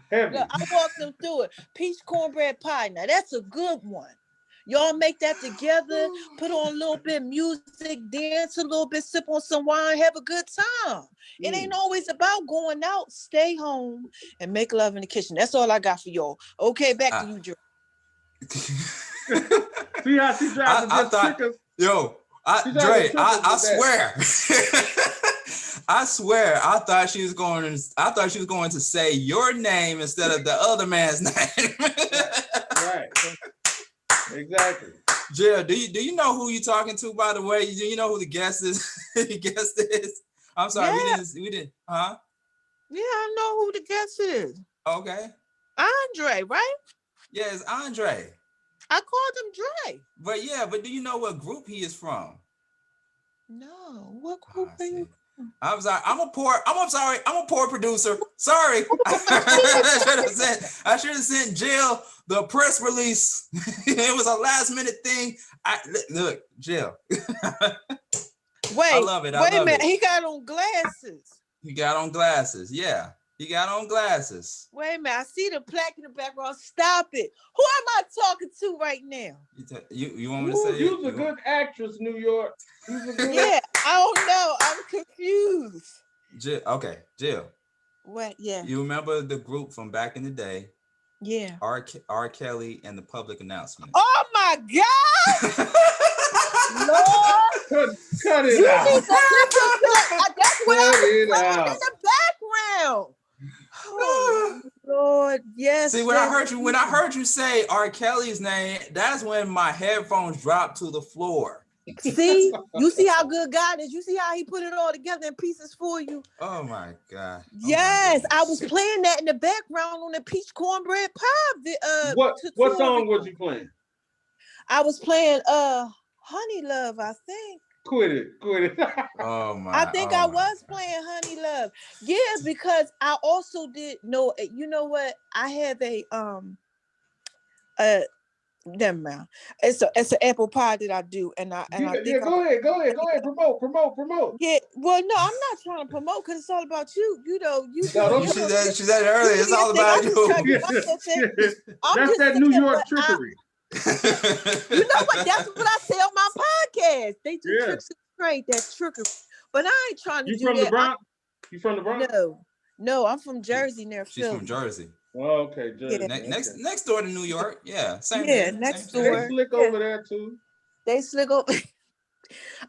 heavy. Look, I walked them through it. Peach cornbread pie. Now that's a good one. Y'all make that together, put on a little bit of music, dance a little bit, sip on some wine, have a good time. It ain't always about going out. Stay home and make love in the kitchen. That's all I got for y'all. Okay, back to you, Joe. See how she tried to just trick us? Yo, Dre, I swear. I swear, I thought she was going to say your name instead of the other man's name. Right. Exactly. Jill, do you know who you're talking to, by the way? Do you know who the guest is? The guest is? I'm sorry, Yeah. we didn't, huh? Yeah, I know who the guest is. Okay. Andre, right? Yeah, it's Andre. I called him Dre. But do you know what group he is from? No, what group are See. you? I'm sorry. I'm a poor producer. Sorry. I should have sent Jill the press release. It was a last minute thing. Look, Jill. I love it. Wait a minute. He got on glasses. He got on glasses. Yeah. He got on glasses. Wait a minute. I see the plaque in the background. Stop it. Who am I talking to right now? You want me to say you was a good actress, New York. Yeah, I don't know. I'm confused. Jill, okay, Jill. What? Yeah. You remember the group from back in the day? Yeah. R. Kelly and the Public Announcement. Oh my God! Lord, cut it out. That's what I was playing in the background. Oh, Lord, yes. See, when I heard you say R. Kelly's name, that's when my headphones dropped to the floor. See, you see how good God is. You see how he put it all together in pieces for you. Oh my God. Yes, I was playing that in the background on the peach cornbread pie. What song was you playing? I was playing Honey Love, I think. Quit it. Oh my. I think I was playing Honey Love. Yeah, because I also did know, you know what? I have never mind. It's an apple pie that I do, and I think go ahead. Promote. Yeah, well, no, I'm not trying to promote because it's all about you. You know, she said it earlier. It's all about you. That's that New York trickery. You know what? That's what I say on my podcast. They do tricks and straight. That's trickery. But I ain't trying to do that. You from the Bronx? No, I'm from Jersey near Philly. She's from Jersey. Oh, okay, Jersey. Yeah. Next door to New York. Yeah, same. Yeah, next door. They slick over there too. They slick over.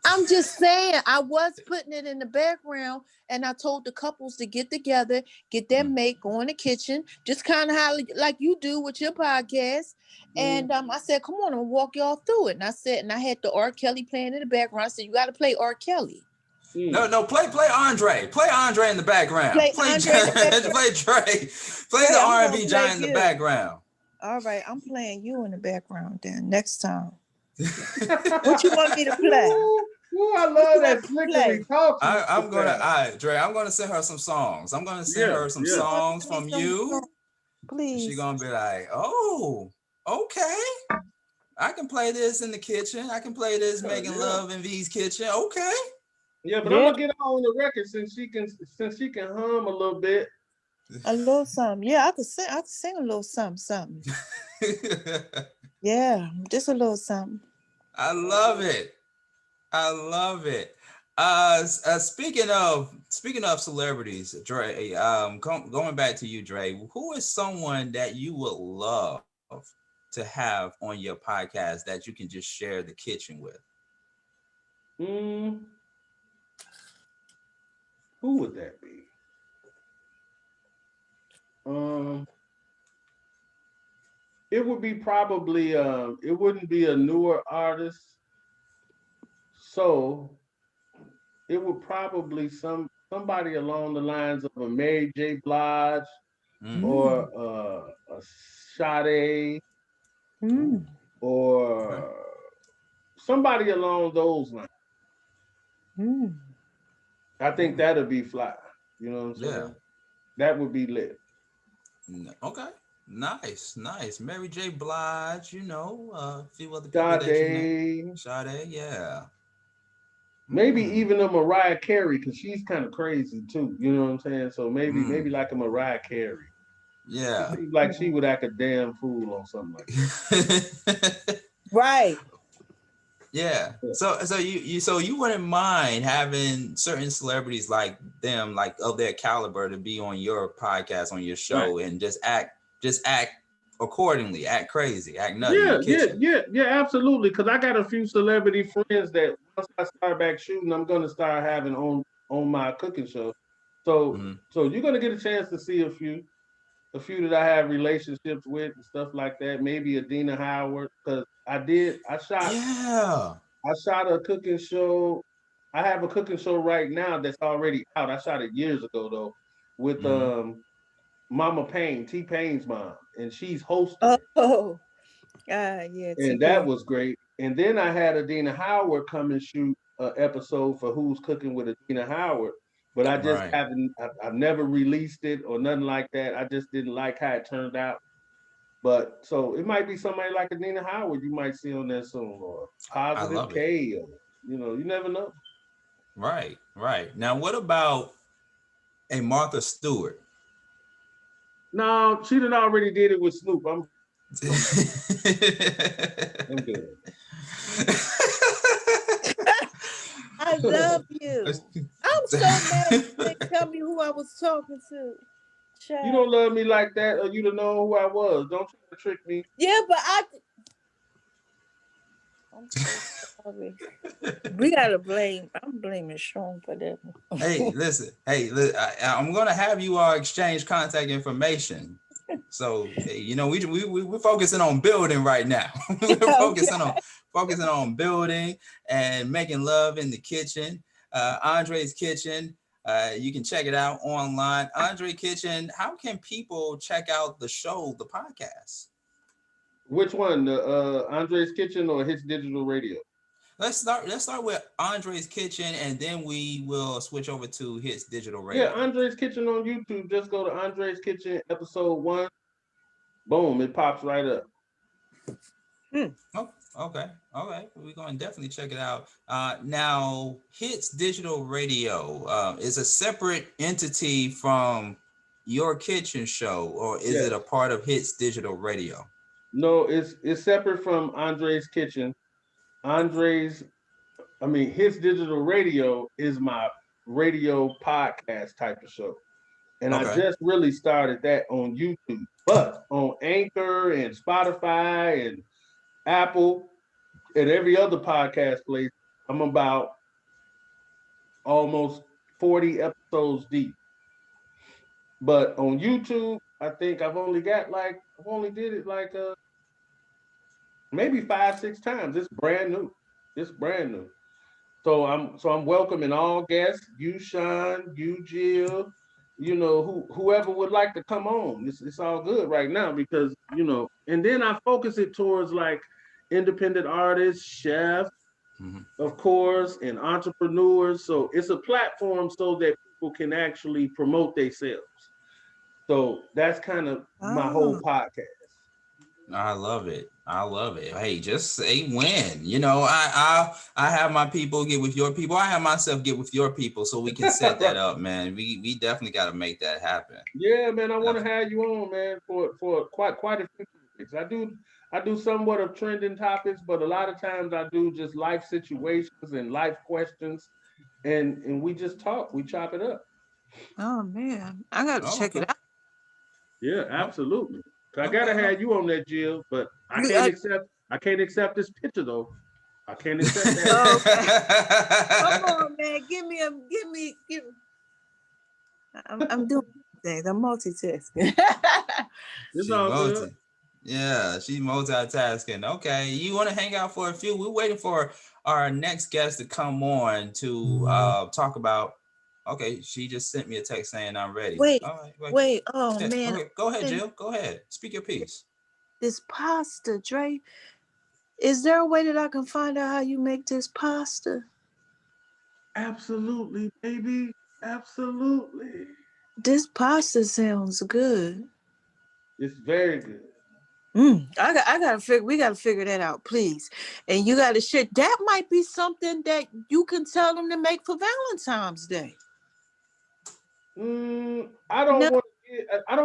I'm just saying, I was putting it in the background, and I told the couples to get together, get their mate, go in the kitchen, just kind of how like you do with your podcast. And I said, come on, I'm gonna walk y'all through it. And I had the R. Kelly playing in the background. I said, you got to play R. Kelly. No, play Andre. Play Andre in the background. Play Dre. Play the R&B giant in the background. All right, I'm playing you in the background then next time. What you want me to play? Ooh, I love that flickery talk. I'm gonna send her some songs. I'm gonna send her some songs from you. Please. She's gonna be like, oh, okay. I can play this in the kitchen. I can play this making love in V's kitchen. Okay. Yeah, but I'm gonna get her on the record since she can hum a little bit. A little something. Yeah, I could sing a little something. Yeah, just a little something. I love it. Speaking of celebrities, Dre, going back to you, Dre, who is someone that you would love to have on your podcast that you can just share the kitchen with? Who would that be? It would be probably it wouldn't be a newer artist, so it would probably somebody along the lines of a Mary J. Blige or a Sade or somebody along those lines. I think that'd be fly. You know what I'm saying? Yeah. That would be lit. Okay. Nice. Mary J. Blige, a few other people Sade, yeah. Maybe even a Mariah Carey, because she's kind of crazy too. You know what I'm saying? So maybe like a Mariah Carey. Yeah. It seems like she would act a damn fool on something like that. Right. Yeah. So you wouldn't mind having certain celebrities like them, like of their caliber, to be on your podcast, on your show, and just act accordingly, act crazy, act nutty. Yeah, absolutely. Because I got a few celebrity friends that once I start back shooting, I'm gonna start having on my cooking show. So you're gonna get a chance to see a few that I have relationships with and stuff like that. Maybe Adina Howard, because I shot a cooking show. I have a cooking show right now that's already out. I shot it years ago though, with Mama Payne, T-Pain's mom, and she's hosting. Yeah. And that was great. And then I had Adina Howard come and shoot a episode for Who's Cooking with Adina Howard, but I just Right. haven't. I've never released it or nothing like that. I just didn't like how it turned out. But so it might be somebody like Adina Howard you might see on there soon, or I Positive love it. K, or you never know. Right, right. Now, what about a Martha Stewart? No, she done already did it with Snoop. I'm good. I love you. I'm so mad you didn't tell me who I was talking to. You Child. don't love me like that, or you don't know who I was. Don't try to trick me. Yeah, but I'm so sorry. We gotta blame. I'm blaming Sean for that. Hey, listen. Hey, I'm gonna have you all exchange contact information. So we're focusing on building right now. We're focusing on building and making love in the kitchen. Andre's Kitchen. You can check it out online. Andre Kitchen. How can people check out the show, the podcast? Which one, the Andre's Kitchen or Hits Digital Radio? Let's start with Andre's Kitchen, and then we will switch over to Hits Digital Yeah, Radio. Andre's Kitchen on YouTube. Just go to Andre's Kitchen episode 1. Boom, it pops right up. Oh, okay. All right. We're going to definitely check it out. Now, Hits Digital Radio is a separate entity from your kitchen show, or is it a part of Hits Digital Radio? No, it's separate from Andre's Kitchen. His Digital Radio is my radio podcast type of show. And I just really started that on YouTube. But on Anchor and Spotify and Apple and every other podcast place, I'm about almost 40 episodes deep. But on YouTube, I think I've only did it like maybe 5-6 times. It's brand new. So I'm welcoming all guests, you Sean, you Jill, whoever would like to come on. It's all good right now because, and then I focus it towards like independent artists, chefs, of course, and entrepreneurs. So it's a platform so that people can actually promote themselves. So that's kind of my whole podcast. I love it. Hey, just say when. I have my people get with your people. I have myself get with your people so we can set that up, man. We definitely got to make that happen. Yeah, man. I want to have you on, man, for quite a few topics. I do somewhat of trending topics, but a lot of times I do just life situations and life questions, and we just talk. We chop it up. Oh man, I gotta check it out. Yeah, absolutely. I gotta have you on that, Jill, but I can't accept this picture though. I can't accept that. Come on, man. Give me. I'm doing things. I'm multitasking. It's all good. Yeah, she's multitasking. Okay, you want to hang out for a few? We're waiting for our next guest to come on to talk about. Okay, she just sent me a text saying I'm ready. Wait, all right, wait. Oh yeah, man. Okay, go ahead, Jill. Go ahead. Speak your piece. This pasta, Dre. Is there a way that I can find out how you make this pasta? Absolutely, baby. Absolutely. This pasta sounds good. It's very good. I gotta figure. We gotta figure that out, please. And you gotta share. That might be something that you can tell them to make for Valentine's Day. I don't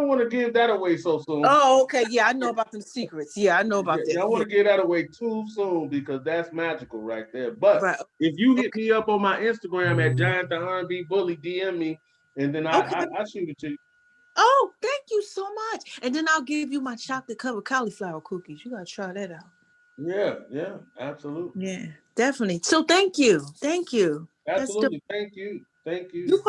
want to give that away so soon. Oh, okay. Yeah, I know about them secrets. Yeah, I know about that. I don't want to give that away too soon because that's magical right there. But if you hit me up on my Instagram at RNB Bully, DM me, and then I shoot it to you. Oh, thank you so much. And then I'll give you my chocolate covered cauliflower cookies. You gotta try that out. Yeah, absolutely. Yeah, definitely. So thank you. Absolutely. Thank you. You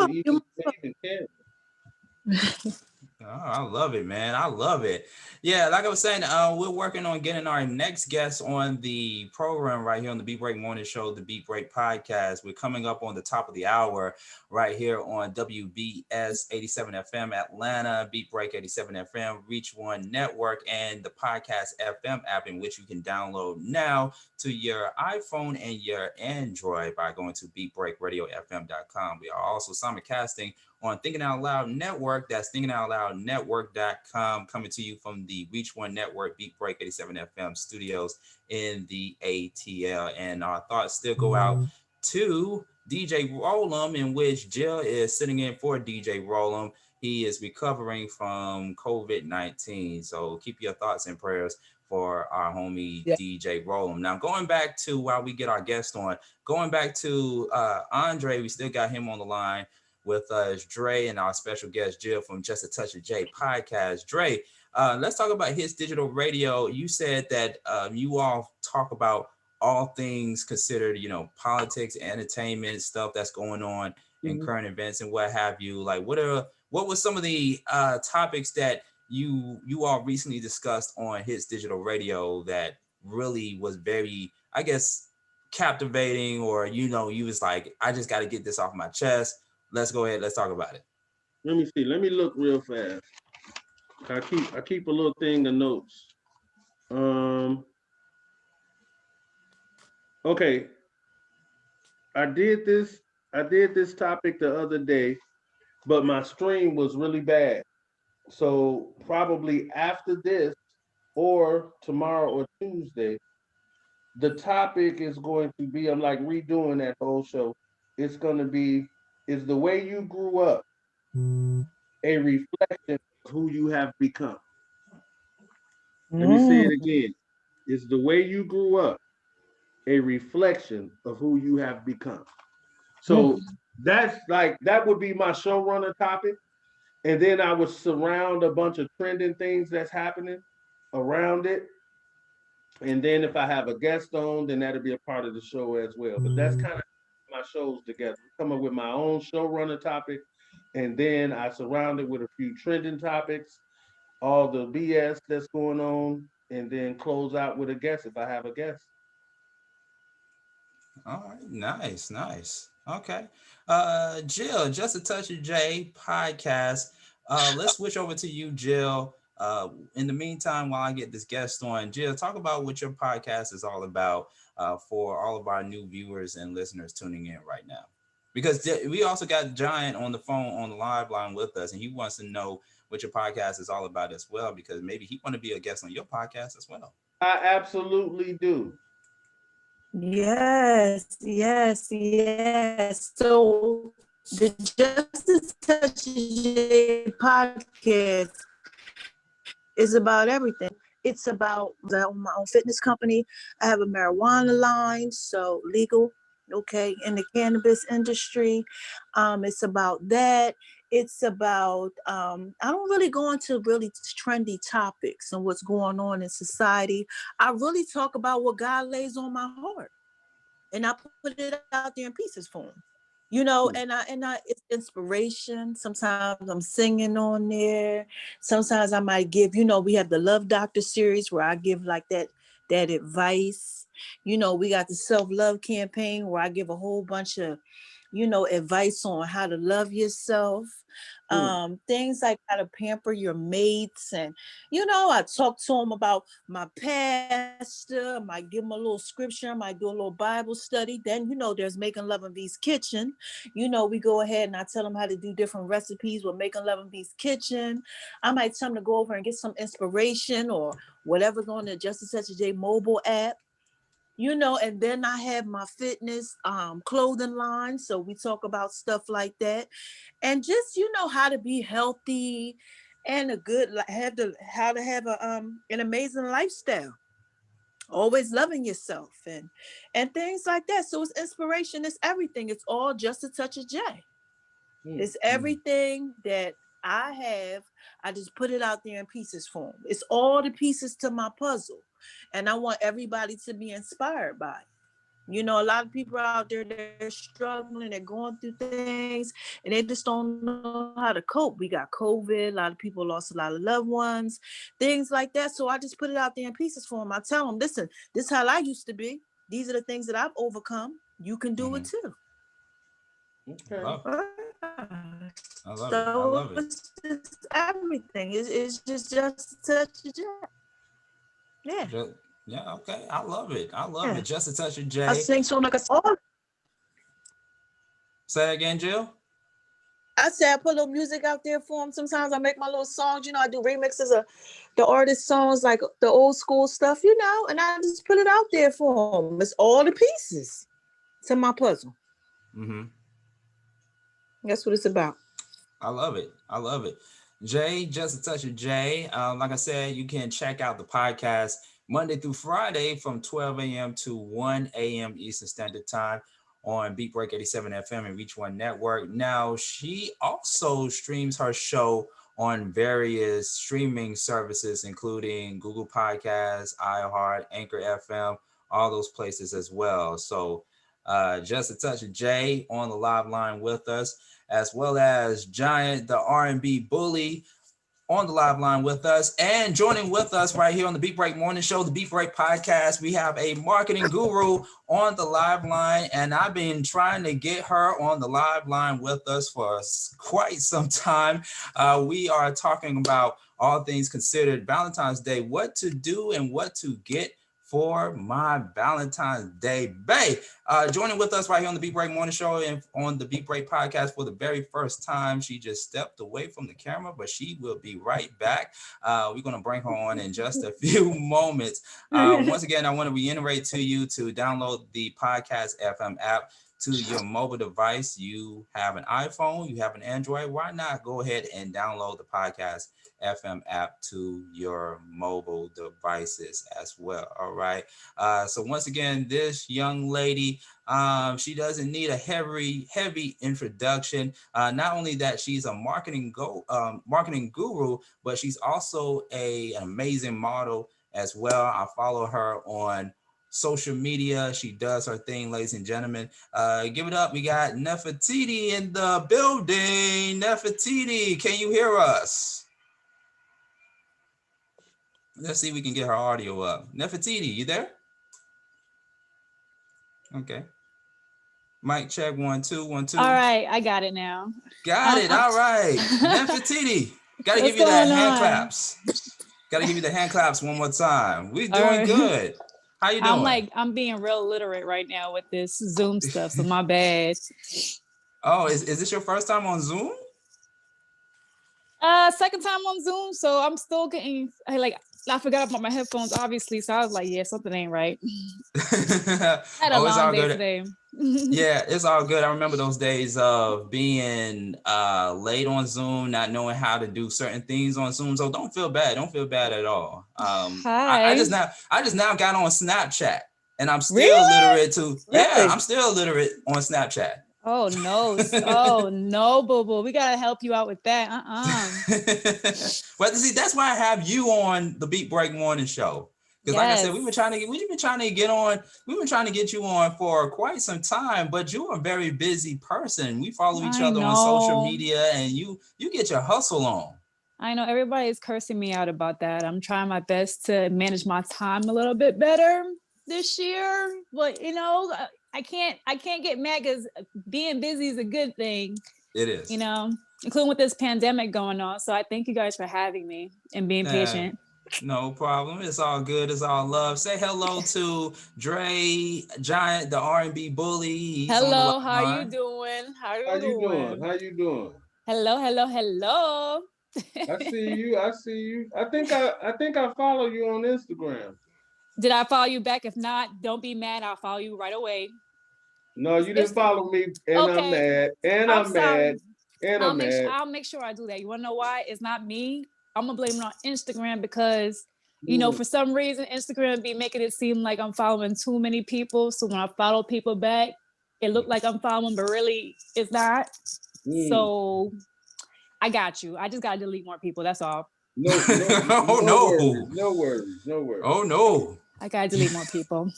Oh, I love it, man. I love it. Yeah, like I was saying, we're working on getting our next guest on the program right here on the Beat Break Morning Show, the Beat Break Podcast. We're coming up on the top of the hour right here on WBS 87 FM Atlanta, Beat Break 87 FM, Reach One Network, and the Podcast FM app, in which you can download now to your iPhone and your Android by going to beatbreakradiofm.com. We are also simulcasting on Thinking Out Loud Network. That's thinkingoutloudnetwork.com, coming to you from the Reach One Network Beat Break 87 FM studios in the ATL. And our thoughts still go out to DJ Rollum, in which Jill is sitting in for DJ Rollum. He is recovering from COVID-19. So keep your thoughts and prayers for our homie DJ Rollum. Now, going back to while we get our guest on, going back to Andre, we still got him on the line with us, Dre, and our special guest, Jill, from Just a Touch of J podcast. Dre, let's talk about Hits Digital Radio. You said that you all talk about all things considered, politics, entertainment, stuff that's going on in current events and what have you. Like, what were some of the topics that you all recently discussed on Hits Digital Radio that really was very, I guess, captivating, or, you was like, I just got to get this off my chest. Let's go ahead. Let's talk about it. Let me see. Let me look real fast. I keep a little thing of notes. Okay. I did this topic the other day, but my stream was really bad. So probably after this or tomorrow or Tuesday, the topic is going to be, I'm like redoing that whole show. It's going to be, is the way you grew up a reflection of who you have become? Let me say it again. Is the way you grew up a reflection of who you have become? So that's like, that would be my showrunner topic. And then I would surround a bunch of trending things that's happening around it. And then if I have a guest on, then that'll be a part of the show as well. But that's kind of my shows together. Come up with my own showrunner topic, and then I surround it with a few trending topics, all the BS that's going on, and then close out with a guest if I have a guest. All right, nice. Okay. Jill, Just a Touch of J podcast. Let's switch over to you, Jill. In the meantime, while I get this guest on, Jill, talk about what your podcast is all about for all of our new viewers and listeners tuning in right now. Because we also got Giant on the phone on the live line with us, and he wants to know what your podcast is all about as well, because maybe he want to be a guest on your podcast as well. I absolutely do. Yes. So the Justice Touch J podcast is about everything. It's about I own my own fitness company. I have a marijuana line, so legal, okay, in the cannabis industry. It's about that. It's about I don't really go into really trendy topics and what's going on in society. I really talk about what God lays on my heart, and I put it out there in pieces for him. And I it's inspiration. Sometimes I'm singing on there. Sometimes I might give, we have the Love Doctor series where I give like that advice. We got the self-love campaign where I give a whole bunch of advice on how to love yourself. Things like how to pamper your mates. And, I talk to them about my pastor. I might give them a little scripture. I might do a little Bible study. Then, there's Making Love and V's Kitchen. We go ahead and I tell them how to do different recipes with Making Love and V's Kitchen. I might tell them to go over and get some inspiration or whatever's on the Justice Touch of J mobile app. And then I have my fitness clothing line. So we talk about stuff like that. And just, how to be healthy and how to have an amazing lifestyle. Always loving yourself and things like that. So it's inspiration, it's everything. It's all Just a Touch of J. It's everything that I have. I just put it out there in pieces form. It's all the pieces to my puzzle. And I want everybody to be inspired by it. You know, a lot of people out there, they're struggling, they're going through things, and they just don't know how to cope. We got COVID, a lot of people lost a lot of loved ones, things like that. So I just put it out there in pieces for them. I tell them, listen, this is how I used to be. These are the things that I've overcome. You can do it Mm-hmm. too. Okay. I love it. I love So it. it's just everything. It's just such a job. Yeah. Just, yeah, okay. I love it. I love Yeah. it. Just a touch of I J. sing so like a song. Say that again, Jill. I said I put a little music out there for them. Sometimes I make my little songs. You know, I do remixes of the artist songs, like the old school stuff. You know, and I just put it out there for them. It's all the pieces to my puzzle. Mm-hmm. That's what it's about. I love it. I love it. Jay, just a touch of Jay. Like I said, you can check out the podcast Monday through Friday from 12 a.m. to 1 a.m. Eastern Standard Time on Beat Break 87 FM and Reach One Network. Now, she also streams her show on various streaming services, including Google Podcasts, iHeart, Anchor FM, all those places as well. So, just a touch of Jay on the live line with us, as well as Giant, the RNB Bully, on the live line with us. And joining with us right here on the Beat Break Morning Show, the Beat Break Podcast, we have a marketing guru on the live line. And I've been trying to get her on the live line with us for quite some time. We are talking about all things considered Valentine's Day, what to do and what to get for my Valentine's Day. Bae, joining with us right here on the Beat Break Morning Show and on the Beat Break Podcast for the very first time. She just stepped away from the camera, but she will be right back. We're going to bring her on in just a few moments. Once again, I want to reiterate to you to download the Podcast FM app to your mobile device. You have an iPhone, you have an Android. Why not go ahead and download the Podcast FM app to your mobile devices as well. All right. So once again, this young lady, she doesn't need a heavy introduction. Not only that, she's a marketing guru, but she's also an amazing model as well. I follow her on social media. She does her thing, ladies and gentlemen. Give it up. We got Nefertiti in the building. Nefertiti, can you hear us? Let's see if we can get her audio up. Nefertiti, you there? Okay. Mic check 1 2 1 2. All right, I got it now. Got it. All right. Nefertiti, gotta give you that hand claps. Gotta give you the hand claps one more time. We're doing good. How you doing? I'm being real literate right now with this Zoom stuff, so my bad. Oh, is this your first time on Zoom? Second time on Zoom, so I'm still getting I forgot about my headphones, obviously. So I was like, yeah, something ain't right. I had a long day today. Yeah, it's all good. I remember those days of being late on Zoom, not knowing how to do certain things on Zoom. So don't feel bad. Don't feel bad at all. Hi. I just now got on Snapchat, and I'm still Really? literate too. Really? Yeah, I'm still literate on Snapchat. Oh no! Oh no, boo boo. We gotta help you out with that. But see, that's why I have you on the Beat Break Morning Show. Because like I said, we've been trying to get you on for quite some time, but you're a very busy person. We follow each other on social media, and you get your hustle on. I know everybody's cursing me out about that. I'm trying my best to manage my time a little bit better this year, but I can't get mad because being busy is a good thing. It is. Including with this pandemic going on. So I thank you guys for having me and being patient. No problem. It's all good. It's all love. Say hello to Dre, Giant, the RNB Bully. He's hello. How you doing? How you doing? Hello. I see you. I think I follow you on Instagram. Did I follow you back? If not, don't be mad. I'll follow you right away. No, you didn't follow me, and okay. I'm mad. I'll make sure I do that. You want to know why? It's not me. I'm gonna blame it on Instagram because for some reason Instagram be making it seem like I'm following too many people. So when I follow people back, it looked like I'm following, but really it's not. So I got you. I just gotta delete more people. That's all. No worries. Oh no. I gotta delete more people.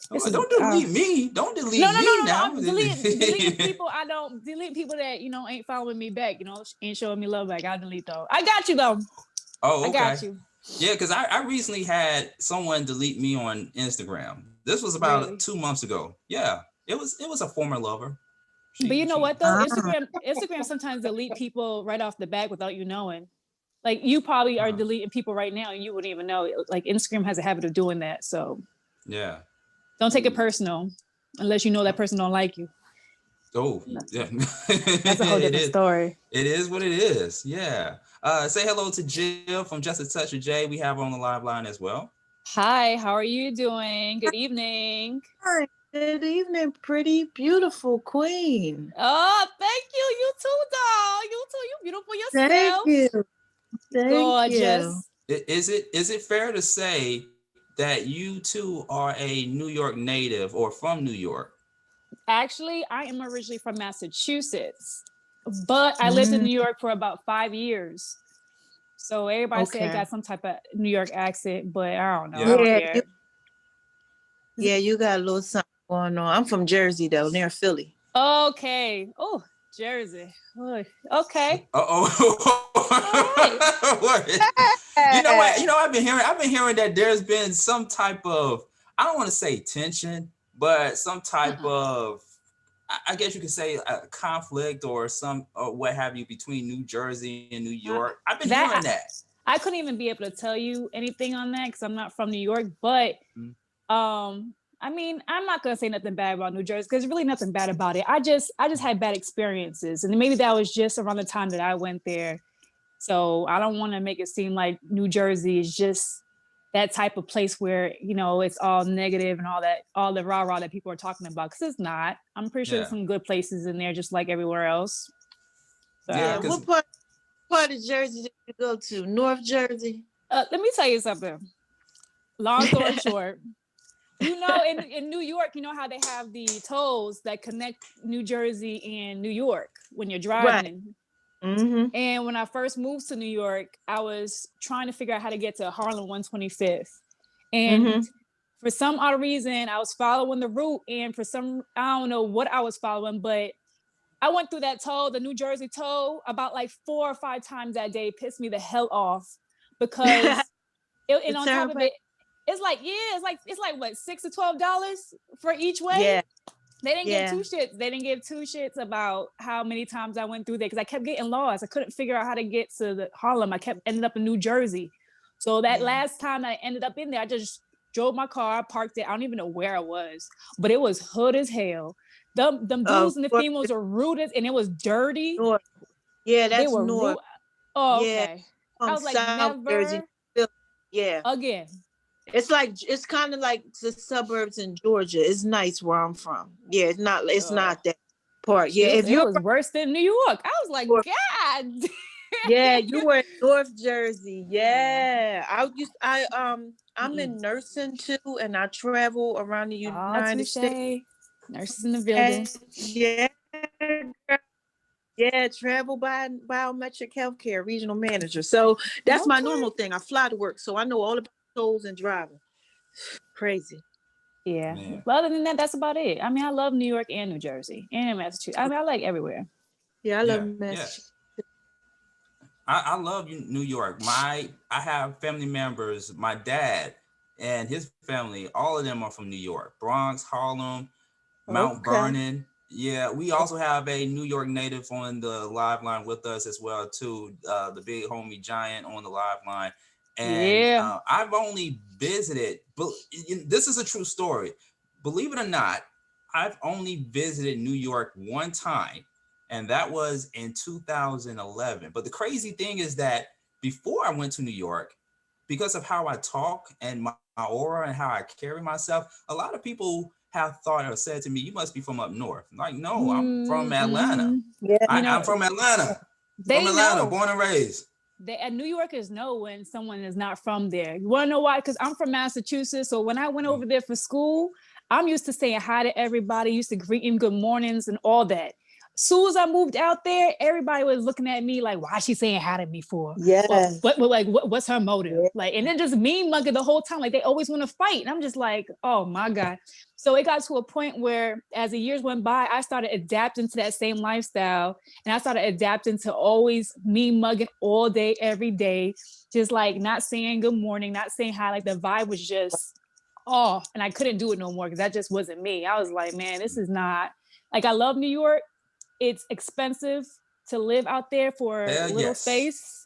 Don't delete me. Don't delete no, me now. I'm deleting people. I don't delete people that ain't following me back. Ain't showing me love back. I delete though. I got you though. Oh, okay. I got you. Yeah, because I recently had someone delete me on Instagram. This was about Really? 2 months ago. Yeah, it was a former lover. But you know what though? Ah. Instagram sometimes delete people right off the bat without you knowing. Like you probably are deleting people right now and you wouldn't even know. Like Instagram has a habit of doing that. So yeah. Don't take it personal unless you know that person don't like you. Oh, yeah. That's a whole different story. It is what it is. Yeah. Say hello to Jill from Just a Touch of J. We have her on the live line as well. Hi, how are you doing? Good evening. Hi, good evening, pretty, beautiful queen. Oh, thank you. You too, doll. You too. You beautiful yourself. Thank you. Thank Gorgeous. you. Is it fair to say that you too are a New York native or from New York? Actually, I am originally from Massachusetts, but I lived in New York for about 5 years. So everybody say I got some type of New York accent, but I don't know. Yeah. You got a little something going on. I'm from Jersey though, near Philly. Okay. Oh, Jersey. Okay. You know what? I've been hearing that there's been some type of, I don't want to say tension, but some type of, I guess you could say a conflict or what have you between New Jersey and New York. I've been hearing that. I couldn't even be able to tell you anything on that because I'm not from New York, but I mean, I'm not gonna say nothing bad about New Jersey because there's really nothing bad about it. I just had bad experiences, and maybe that was just around the time that I went there. So I don't want to make it seem like New Jersey is just that type of place where it's all negative and all the rah-rah that people are talking about, because it's not. I'm pretty sure there's some good places in there, just like everywhere else. So, yeah. What part of Jersey did you go to? North Jersey? Let me tell you something. Long story short. In New York, you know how they have the tolls that connect New Jersey and New York when you're driving. Right. Mm-hmm. And when I first moved to New York, I was trying to figure out how to get to Harlem 125th. And for some odd reason, I was following the route. And I don't know what I was following, but I went through that toll, the New Jersey toll, about like 4 or 5 times that day. It pissed me the hell off because and on top of it, it's like what, $6 to $12 for each way. Yeah. They didn't give two shits. They didn't give 2 shits about how many times I went through there because I kept getting lost. I couldn't figure out how to get to Harlem. I ended up in New Jersey. So that last time I ended up in there, I just drove my car, parked it. I don't even know where I was, but it was hood as hell. Them dudes and the females were rude and it was dirty. North. Yeah, that's they were north. Oh, okay. I was like, South never Jersey. Yeah. Again. It's kind of like the suburbs in Georgia. It's nice where I'm from. Yeah, it's not that part. Yeah, it was worse than New York. I was like, God. Yeah, you were in North Jersey. Yeah. I'm in nursing too, and I travel around the United States. Nurses in the building. Yeah, travel by biometric healthcare regional manager. So that's my normal thing. I fly to work, so I know all about tolls and driving. Crazy. Yeah. But other than that, that's about it. I mean, I love New York and New Jersey and Massachusetts. I mean, I like everywhere. Yeah, I love Massachusetts. I love New York. I have family members, my dad and his family, all of them are from New York. Bronx, Harlem, Mount Vernon. Yeah, we also have a New York native on the live line with us as well too. The big homie Giant on the live line. And I've only visited, but this is a true story. Believe it or not, I've only visited New York one time, and that was in 2011. But the crazy thing is that before I went to New York, because of how I talk and my aura and how I carry myself, a lot of people have thought or said to me, "You must be from up north." I'm like, no, I'm from Atlanta. Yeah, I'm from Atlanta. Born and raised. New Yorkers know when someone is not from there. You want to know why? Because I'm from Massachusetts. So when I went over there for school, I'm used to saying hi to everybody, used to greet them good mornings and all that. soon as I moved out there, everybody was looking at me like, why is she saying hi to me for? Yeah. What's her motive? Yeah. Like, and then just mean mugging the whole time. Like they always want to fight. And I'm just like, oh my God. So it got to a point where as the years went by, I started adapting to that same lifestyle. And I started adapting to always mean mugging all day, every day. Just like not saying good morning, not saying hi. Like the vibe was just off. And I couldn't do it no more because that just wasn't me. I was like, man, this is not, like, I love New York. It's expensive to live out there for a little space,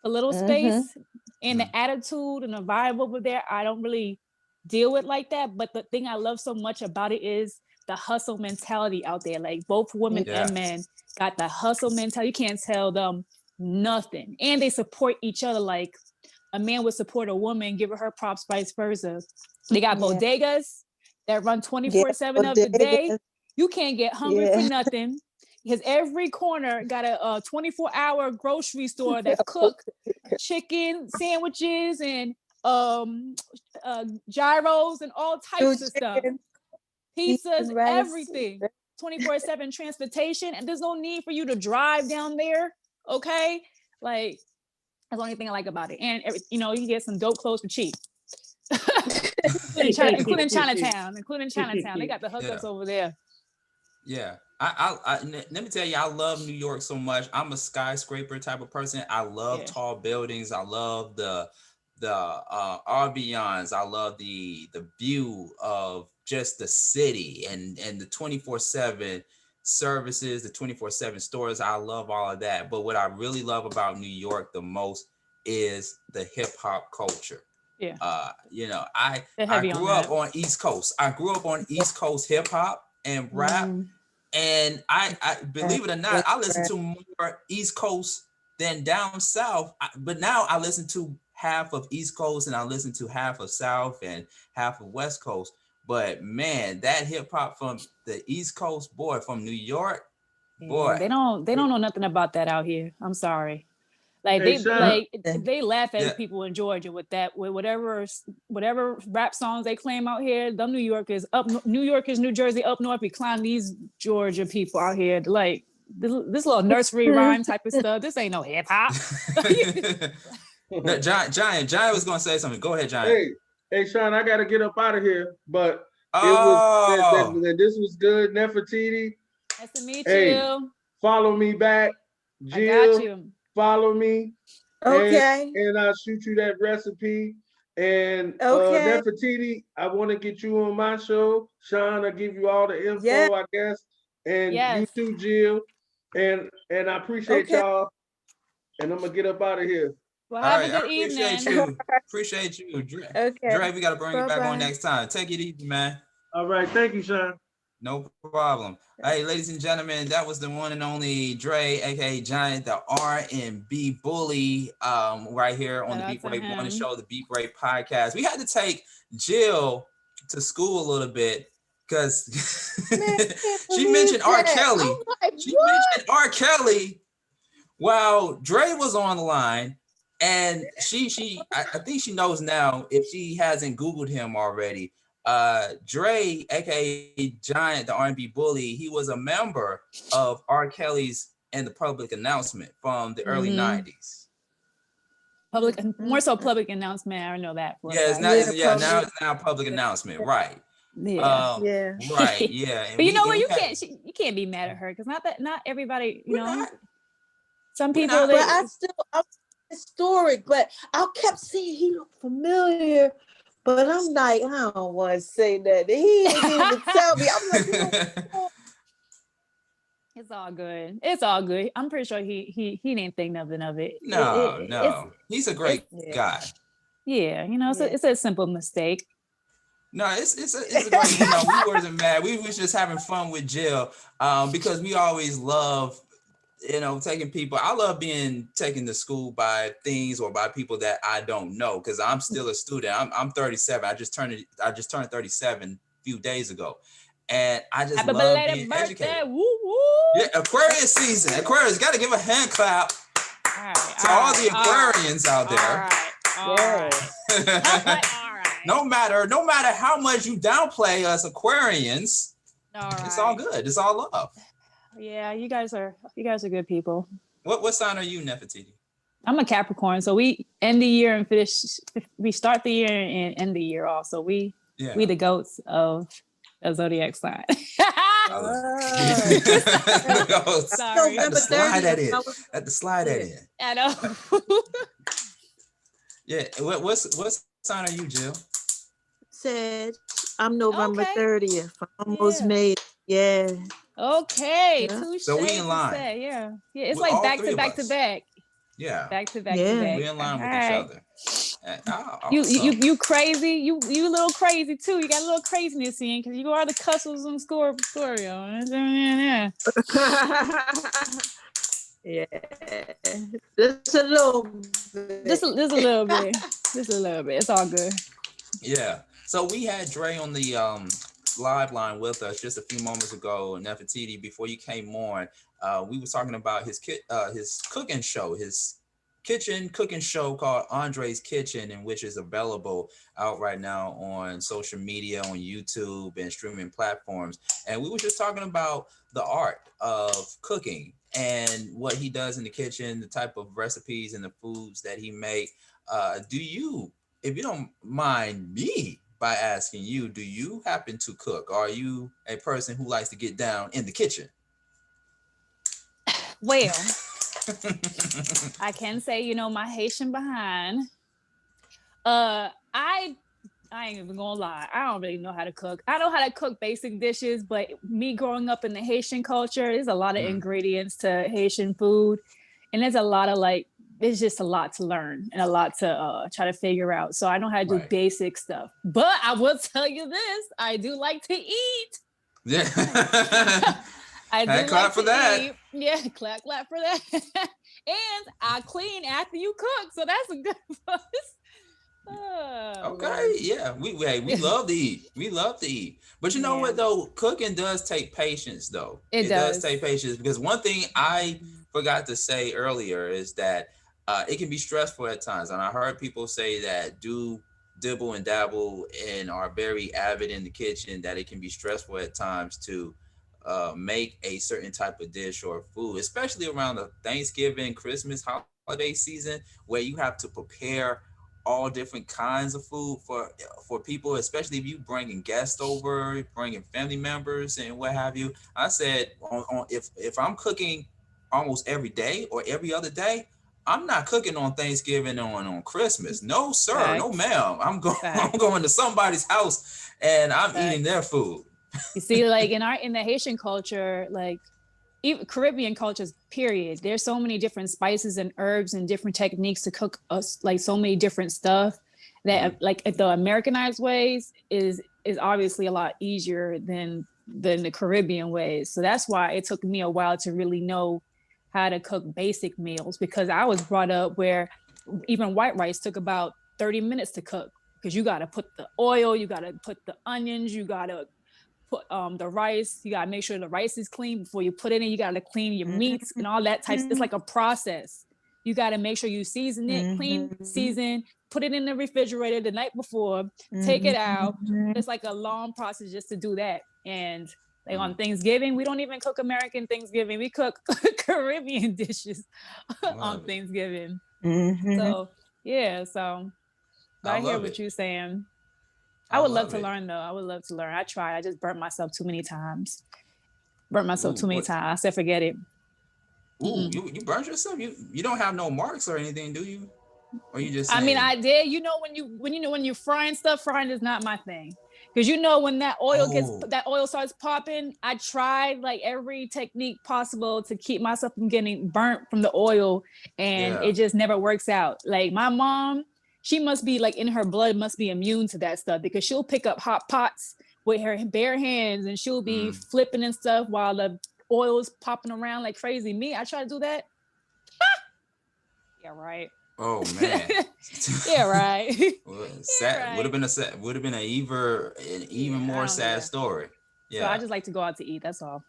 and the attitude and the vibe over there, I don't really deal with like that. But the thing I love so much about it is the hustle mentality out there. Like both women and men got the hustle mentality. You can't tell them nothing. And they support each other. Like a man would support a woman, give her props, vice versa. They got bodegas that run 24/7 of the day. You can't get hungry for nothing. Because every corner got a 24-hour grocery store that cook chicken sandwiches and gyros and all types of stuff. Pizzas, everything. 24/7 transportation. And there's no need for you to drive down there. Okay? Like, that's the only thing I like about it. And, you know, you get some dope clothes for cheap. including Chinatown. They got the hookups over there. Yeah. Let me tell you, I love New York so much. I'm a skyscraper type of person. I love tall buildings. I love the ambiance. I love the view of just the city and the 24/7 services, the 24/7 stores. I love all of that. But what I really love about New York the most is the hip hop culture. Yeah. You know, I grew up on East Coast. I grew up on East Coast hip hop and rap. And I believe it or not, I listen to more East Coast than down South. But now I listen to half of East Coast and I listen to half of South and half of West Coast. But man, that hip hop from the East Coast, boy, from New York, boy. They don't know nothing about that out here. I'm sorry. Like they laugh at people in Georgia with whatever rap songs they claim out here. Them New Yorkers, New Jersey up north, be clowning these Georgia people out here. Like this little nursery rhyme type of stuff. This ain't no hip hop. Giant was gonna say something. Go ahead, Giant. Hey, Sean, I gotta get up out of here, but this was good. Nefertiti. Nice to meet you. Follow me back, Jill. I got you. Follow me. Okay. And I'll shoot you that recipe. And Nefertiti, I want to get you on my show. Sean, I'll give you all the info, I guess. And you too, Jill. And I appreciate y'all. And I'm gonna get up out of here. Well, have a good evening. Appreciate you. Dre, we gotta bring you back on next time. Take it easy, man. All right, thank you, Sean. No problem. Hey, ladies and gentlemen, that was the one and only Dre, a.k.a. Giant, the RNB Bully, right here on the Beat Break Morning Show, the Beat Break Podcast. We had to take Jill to school a little bit because she mentioned R. Kelly. She mentioned R. Kelly while Dre was on the line. And I think she knows now if she hasn't Googled him already. Dre, aka Giant, the R&B Bully, he was a member of R. Kelly's and the Public Announcement from the early 90s. More so Public Announcement. I know that. Now it's now Public Announcement, right? Right, yeah. But you know what? You can't be mad at her because not everybody, some people. I'm historic, but I kept seeing he looked familiar. But I'm like, I don't want to say that. He didn't even tell me. I'm like, it's all good. It's all good. I'm pretty sure he didn't think nothing of it. No. He's a great guy. Yeah, it's a simple mistake. No, it's a great. We wasn't mad. We was just having fun with Jill, because we always love. Taking people. I love being taken to school by things or by people that I don't know because I'm still a student. I'm 37. I just turned 37 a few days ago, and I just love being educated. Woo, woo. Yeah, Aquarius season. Aquarius, got to give a hand clap to all the Aquarians out there. All right. No matter how much you downplay us Aquarians, it's all good. It's all love. Yeah, you guys are good people. What sign are you, Nefertiti? I'm a Capricorn, so we end the year and we start the year and end the year also. We the goats of a zodiac sign. Oh. Sorry. Had to slide that in. I I know. Yeah. What sign are you, Jill? said I'm November Okay. 30th. I almost made it. Yeah. Okay. Yeah. Touche. So we in line. Yeah. Yeah. It's With like all back three to of back to us. back. Yeah. Back to back Yeah. to back. We in line with All each right. other. You crazy? You a little crazy too. You got a little craziness in because you are the Cussles and Scorpio. Yeah. Yeah. Just a little bit. Just a little bit. Just a little bit. It's all good. Yeah. So we had Dre on the live line with us just a few moments ago, Nefertiti. Before you came on, we were talking about his cooking show, his kitchen cooking show called Andre's Kitchen, and which is available out right now on social media, on YouTube and streaming platforms. And we were just talking about the art of cooking and what he does in the kitchen, the type of recipes and the foods that he make. Do you, if you don't mind me by asking you, do you happen to cook? Are you a person who likes to get down in the kitchen? Well, I can say, my Haitian behind. I ain't even gonna lie. I don't really know how to cook. I know how to cook basic dishes, but me growing up in the Haitian culture, there's a lot of ingredients to Haitian food. And there's a lot of there's just a lot to learn and a lot to try to figure out. So I know how to do basic stuff. But I will tell you this, I do like to eat. Yeah. I do clap like for to that. eat. Yeah, clap for that. And I clean after you cook. So that's a good plus. Okay, yeah, we love to eat. We love to eat. But you know what though? Cooking does take patience though. It does take patience, because one thing I forgot to say earlier is that it can be stressful at times. And I heard people say that do dibble and dabble and are very avid in the kitchen, that it can be stressful at times to make a certain type of dish or food, especially around the Thanksgiving, Christmas, holiday season, where you have to prepare all different kinds of food for people, especially if you bringing guests over, bringing family members and what have you. I said, if I'm cooking almost every day or every other day, I'm not cooking on Thanksgiving on Christmas. No, sir. Facts. No, ma'am. I'm going to somebody's house and I'm eating their food. You see, in the Haitian culture, even Caribbean cultures, period, there's so many different spices and herbs and different techniques to cook us, so many different stuff that the Americanized ways is obviously a lot easier than the Caribbean ways. So that's why it took me a while to really know how to cook basic meals, because I was brought up where even white rice took about 30 minutes to cook, because you got to put the oil, you got to put the onions, you got to put the rice, you gotta make sure the rice is clean before you put it in, you gotta clean your meats and all that types. It's like a process. You gotta make sure you season it, clean, season, put it in the refrigerator the night before, take it out. It's like a long process just to do that. And on Thanksgiving, we don't even cook American Thanksgiving, we cook Caribbean dishes on Thanksgiving. So yeah, I hear what you're saying. I would love to learn though. I would love to learn. I tried. I just burnt myself too many times. I said, forget it. Ooh, you burnt yourself? You don't have no marks or anything, do you? Or you just? I mean, I did. When you're frying stuff, frying is not my thing. Because when that oil starts popping, I tried every technique possible to keep myself from getting burnt from the oil, and it just never works out. My mom, she must be in her blood, must be immune to that stuff, because she'll pick up hot pots with her bare hands and she'll be flipping and stuff while the oil is popping around like crazy. Me, I try to do that. Yeah, right. Oh man. Yeah, right. Would have been an even more sad story. Yeah. So I just like to go out to eat. That's all.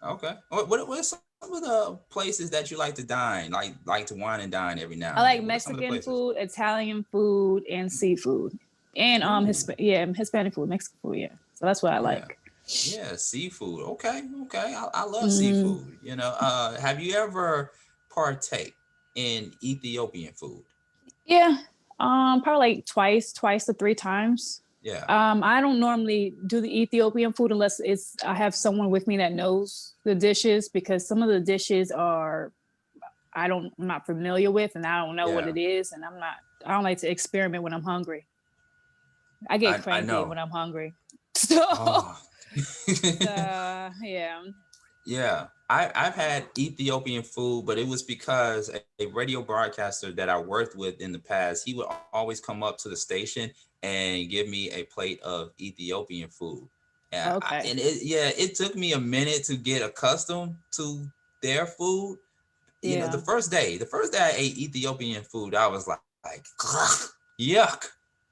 Okay. What's some of the places that you like to dine, like to wine and dine every now and then? I like Mexican food, Italian food, and seafood, and Hispanic food, Mexican food. Yeah, so that's what I like. Yeah, seafood. Okay. I love Mhm. seafood. Have you ever partake in Ethiopian food? Yeah, probably like twice to three times. Yeah. I don't normally do the Ethiopian food unless I have someone with me that knows the dishes, because some of the dishes are I'm not familiar with, and I don't know what Yeah. it is, and I don't like to experiment when I'm hungry. I get I cranky know. when I'm hungry. So Oh. yeah. Yeah, I've had Ethiopian food, but it was because a radio broadcaster that I worked with in the past, he would always come up to the station and give me a plate of Ethiopian food. Okay. It took me a minute to get accustomed to their food. Yeah. The first day I ate Ethiopian food, I was like yuck.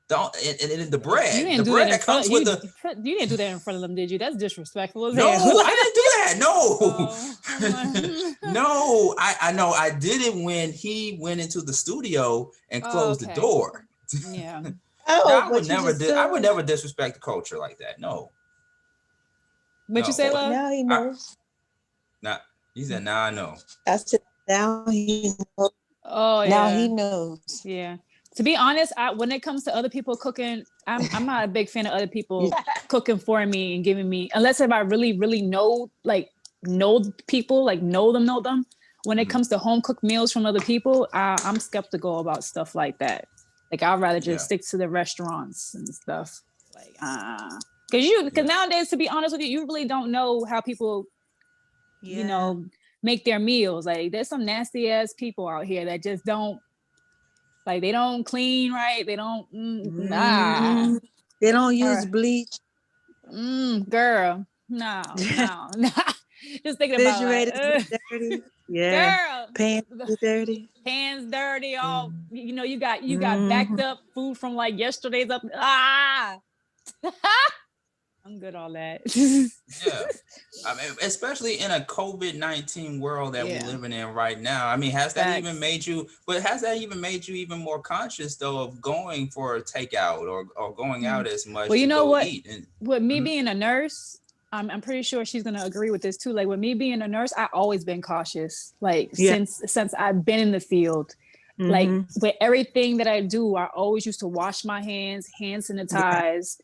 Don't and the You bread, the didn't do bread that in that front comes of with you. the You didn't do that in front of them, did you? That's disrespectful as no, hell. I didn't do that. No, Oh, I'm like, no, I know I did it when he went into the studio and oh, closed the okay. door. Yeah. Now Oh, but you just I would said never disrespect the culture like that. No, What you no. say, love? now he I knows. not. He said, "Nah, I know." I said now he knows. Oh Now he yeah. knows. Yeah. To be honest, when it comes to other people cooking, I'm not a big fan of other people cooking for me and giving me, unless if I really, really know people, like know them. When it Mhm. comes to home cooked meals from other people, I'm skeptical about stuff like that. Like I'd rather Yeah, just stick to the restaurants and stuff. Like because yeah, nowadays, to be honest with you, you really don't know how people, you Yeah. know, make their meals. Like there's some nasty ass people out here that just don't, like, they don't clean right. They don't. Mhm. They don't All use right. bleach. Girl. No. No. Just thinking about like, Refrigerators be dirty. Yeah. girl, Pants be dirty. hands dirty. All Mm. you got backed Mhm. up food from like yesterday's up. I'm good on that. yeah. I mean, especially in a COVID-19 world that we're Yeah. living in right now. I mean, has that even Facts. made you? But has that even made you even more conscious though of going for a takeout or going out as Well, much you to know go what? eat? And With me mhm, being a nurse, I'm pretty sure she's gonna agree with this too. Like with me being a nurse, I always been cautious. Like Yeah. since I've been in the field, like Mhm. with everything that I do, I always used to wash my hands, hand Yeah. sanitize.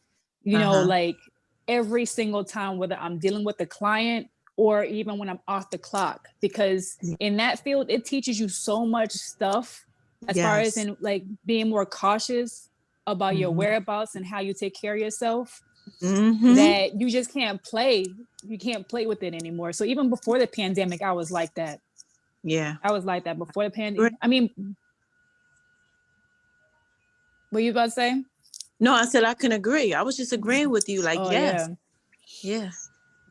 Uh-huh. Like every single time, whether I'm dealing with the client or even when I'm off the clock, because in that field, it teaches you so much stuff as far as Yes. in like being more cautious about your Mhm. whereabouts and how you take care of yourself, Mhm. that you just can't play. You can't play with it anymore. So even before the pandemic, I was like that. Yeah. I was like that before the Great. pandemic. I mean, what you about to say? No, I said I can agree. I was just agreeing with you. Like, Oh yes. yeah. Yeah.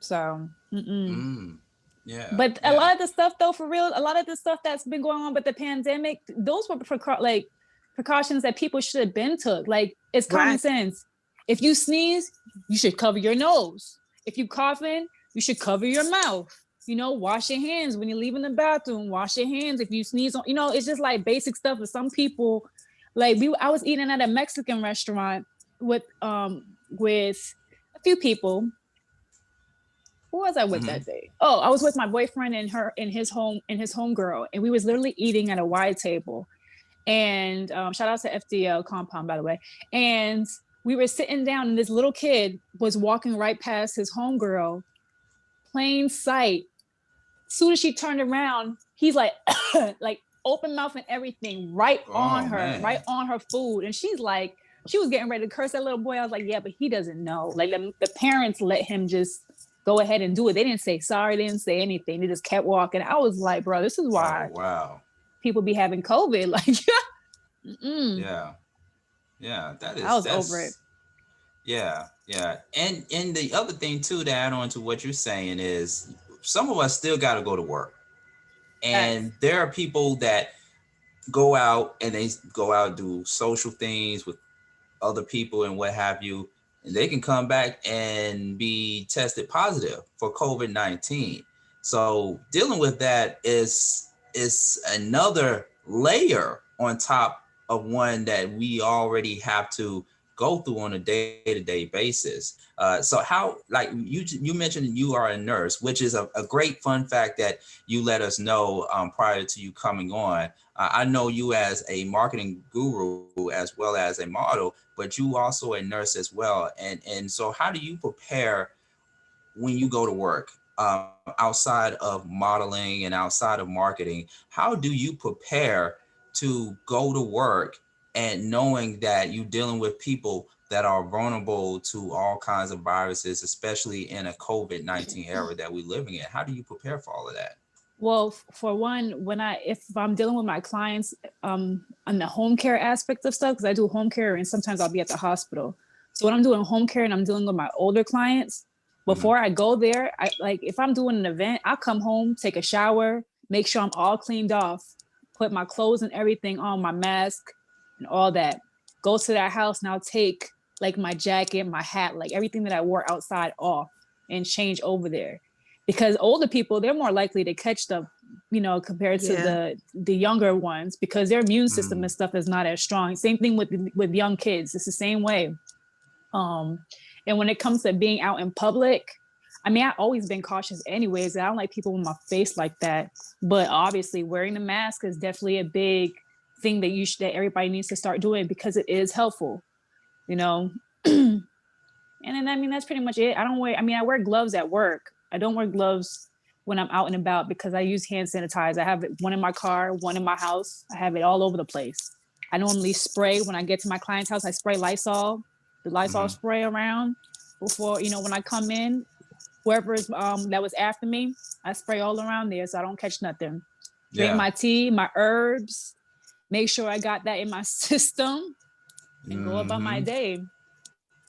So, yeah, but a yeah, lot of the stuff, though, for real, a lot of the stuff that's been going on with the pandemic, those were like precautions that people should have been took. Like it's common Right. sense. If you sneeze, you should cover your nose. If you coughing, you should cover your mouth. Wash your hands when you're leaving the bathroom. Wash your hands if you sneeze on. It's just like basic stuff. For some people, like I was eating at a Mexican restaurant with a few people. Who was I with hmm that day? Oh, I was with my boyfriend and his home girl, and we was literally eating at a wide table. And shout out to FDL Compound, by the way. And we were sitting down, and this little kid was walking right past his homegirl, plain sight. As soon as she turned around, he's like, like open mouth and everything, right on Oh her, right man. on her food. And she's like, she was getting ready to curse that little boy. I was like, yeah, but he doesn't know. Like the parents let him just go ahead and do it. They didn't say sorry, they didn't say anything. They just kept walking. I was like, bro, this is Oh why wow. people be having COVID. Like, Yeah, yeah. I was over it. That's yeah, yeah. And the other thing too to add on to what you're saying is some of us still got to go to work, Facts. and there are people that go out and they go out and do social things with other people and what have you, and they can come back and be tested positive for COVID-19. So dealing with that is another layer on top of one that we already have to go through on a day-to-day basis. So how, like you mentioned you are a nurse, which is a great fun fact that you let us know prior to you coming on. I know you as a marketing guru as well as a model, but you also a nurse as well. And so how do you prepare when you go to work outside of modeling and outside of marketing? How do you prepare to go to work and knowing that you're dealing with people that are vulnerable to all kinds of viruses, especially in a COVID-19 era that we're living in? How do you prepare for all of that? Well, for one, if I'm dealing with my clients on the home care aspect of stuff, because I do home care and sometimes I'll be at the hospital. So when I'm doing home care and I'm dealing with my older clients, before I go there, if I'm doing an event, I'll come home, take a shower, make sure I'm all cleaned off, put my clothes and everything on, my mask and all that. Go to that house and I'll take like my jacket, my hat, like everything that I wore outside off and change over there. Because older people, they're more likely to catch stuff, compared to the younger ones, because their immune system and stuff is not as strong. Same thing with young kids. It's the same way. And when it comes to being out in public, I mean, I've always been cautious anyways. I don't like people with my face like that. But obviously wearing the mask is definitely a big thing that everybody needs to start doing, because it is helpful, And then, I mean, that's pretty much it. I wear gloves at work. I don't wear gloves when I'm out and about because I use hand sanitizer. I have one in my car, one in my house. I have it all over the place. I normally spray when I get to my client's house. I spray Lysol, the Lysol spray around before, when I come in. Whoever's that was after me, I spray all around there so I don't catch nothing. Drink my tea, my herbs, make sure I got that in my system, and go about my day.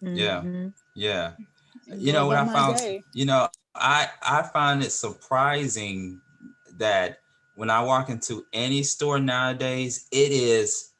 Yeah. What I found, I find it surprising that when I walk into any store nowadays, it is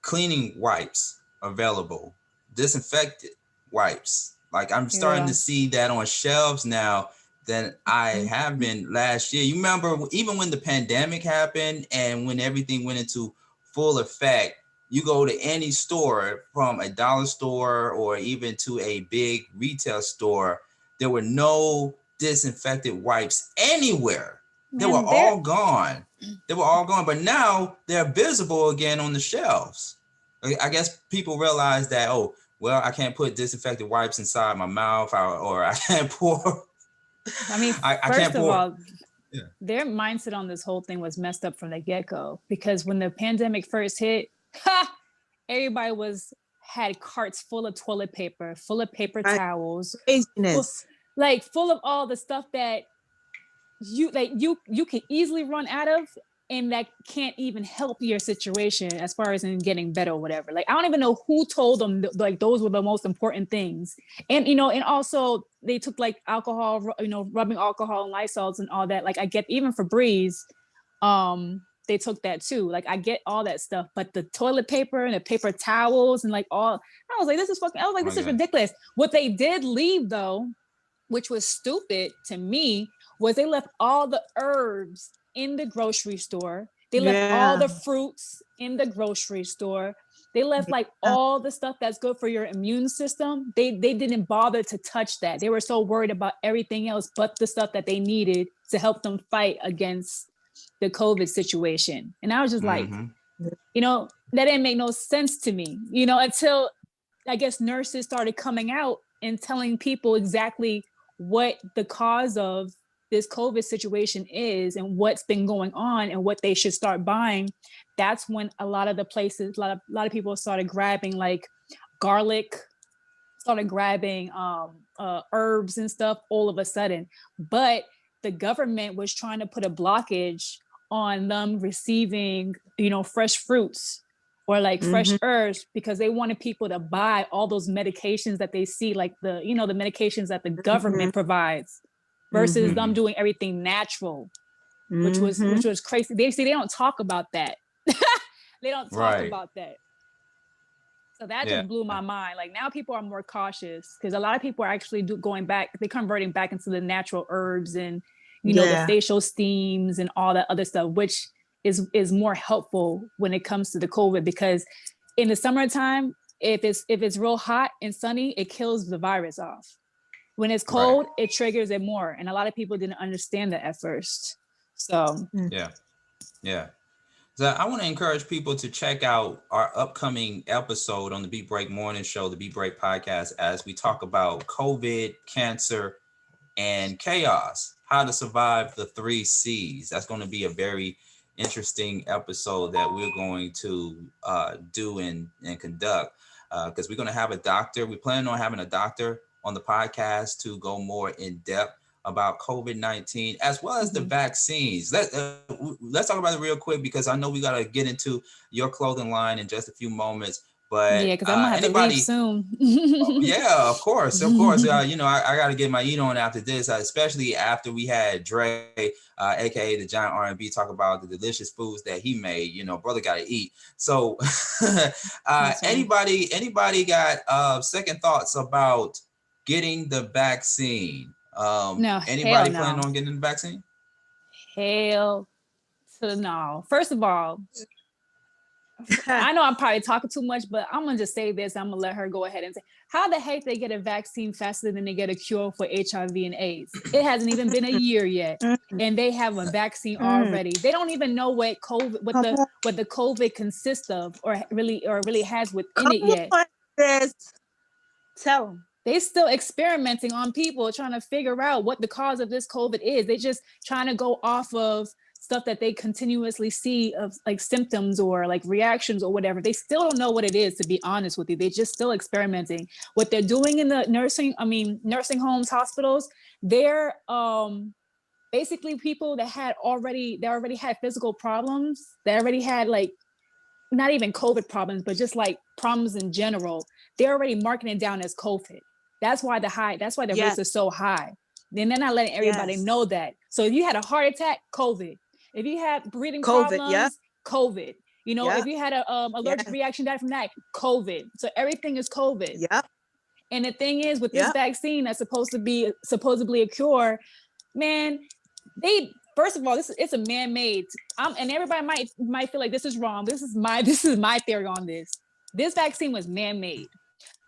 cleaning wipes available, disinfected wipes. Like I'm starting to see that on shelves now than I have been last year. You remember even when the pandemic happened and when everything went into full effect, you go to any store, from a dollar store or even to a big retail store, there were no disinfected wipes anywhere. They were all gone. But now they're visible again on the shelves. I guess people realize that, oh, well, I can't put disinfected wipes inside my mouth, or I can't pour. I mean, first of all, their mindset on this whole thing was messed up from the get-go, because when the pandemic first hit, everybody had carts full of toilet paper, full of paper towels, full of all the stuff that you can easily run out of, and that can't even help your situation as far as in getting better or whatever. Like, I don't even know who told them those were the most important things. And and also they took alcohol, rubbing alcohol and Lysols and all that. Like, I get even Febreze, they took that too. Like, I get all that stuff, but the toilet paper and the paper towels and I was like, this is ridiculous. What they did leave though, which was stupid to me, was they left all the herbs in the grocery store. They left all the fruits in the grocery store. They left all the stuff that's good for your immune system. They didn't bother to touch that. They were so worried about everything else but the stuff that they needed to help them fight against the COVID situation. And I was just that didn't make no sense to me, until I guess nurses started coming out and telling people exactly what the cause of this COVID situation is and what's been going on and what they should start buying. That's when a lot of the places, a lot of people started grabbing garlic, started grabbing herbs and stuff all of a sudden. But the government was trying to put a blockage on them receiving, fresh fruits or fresh herbs, because they wanted people to buy all those medications that they see, the medications that the government provides, versus them doing everything natural, which was crazy. They don't talk about that. They don't talk about that. So that just blew my mind. Now people are more cautious, because a lot of people are actually they're converting back into the natural herbs and the facial steams and all that other stuff, which is more helpful when it comes to the COVID, because in the summertime, if it's real hot and sunny, it kills the virus off. When it's Right. cold, it triggers it more. And a lot of people didn't understand that at first. So Yeah. So I want to encourage people to check out our upcoming episode on the Beat Break Morning Show, the Beat Break Podcast, as we talk about COVID, cancer, and chaos, how to survive the 3 C's. That's going to be a very interesting episode that we're going to do and conduct, because we're going to have a doctor. We plan on having a doctor on the podcast to go more in depth about COVID-19 as well as the vaccines. Let's talk about it real quick, because I know we got to get into your clothing line in just a few moments. But yeah, because I'm gonna have to leave soon. Yeah, of course. You know, I got to get my eat on after this, especially after we had Dre, a.k.a. the Giant RNB, talk about the delicious foods that he made. You know, brother got to eat. So, anybody got second thoughts about getting the vaccine? No, Anybody hell planning no. on getting the vaccine? Hell to no. First of all, I know I'm probably talking too much, but I'm gonna just say this. I'm gonna let her go ahead and say, how the heck they get a vaccine faster than they get a cure for HIV and AIDS? It hasn't even been a year yet, and they have a vaccine already. They don't even know what the COVID consists of, or really has within it yet. Tell them. They still experimenting on people, trying to figure out what the cause of this COVID is. They just trying to go off of stuff that they continuously see of like symptoms or like reactions or whatever. They still don't know what it is, to be honest with you. They're just still experimenting. What they're doing in the nursing homes, hospitals, they're basically people that already had physical problems, that already had like not even COVID problems, but just like problems in general. They're already marking it down as COVID. That's why the rates are so high. Then they're not letting everybody know that. So if you had a heart attack, COVID. If you had breathing problems, COVID. You know, if you had a allergic reaction died from that, COVID. So everything is COVID. Yeah. And the thing is, with this vaccine that's supposedly a cure, man, first of all, it's a man-made. And everybody might feel like this is wrong. This is my theory on this. This vaccine was man-made.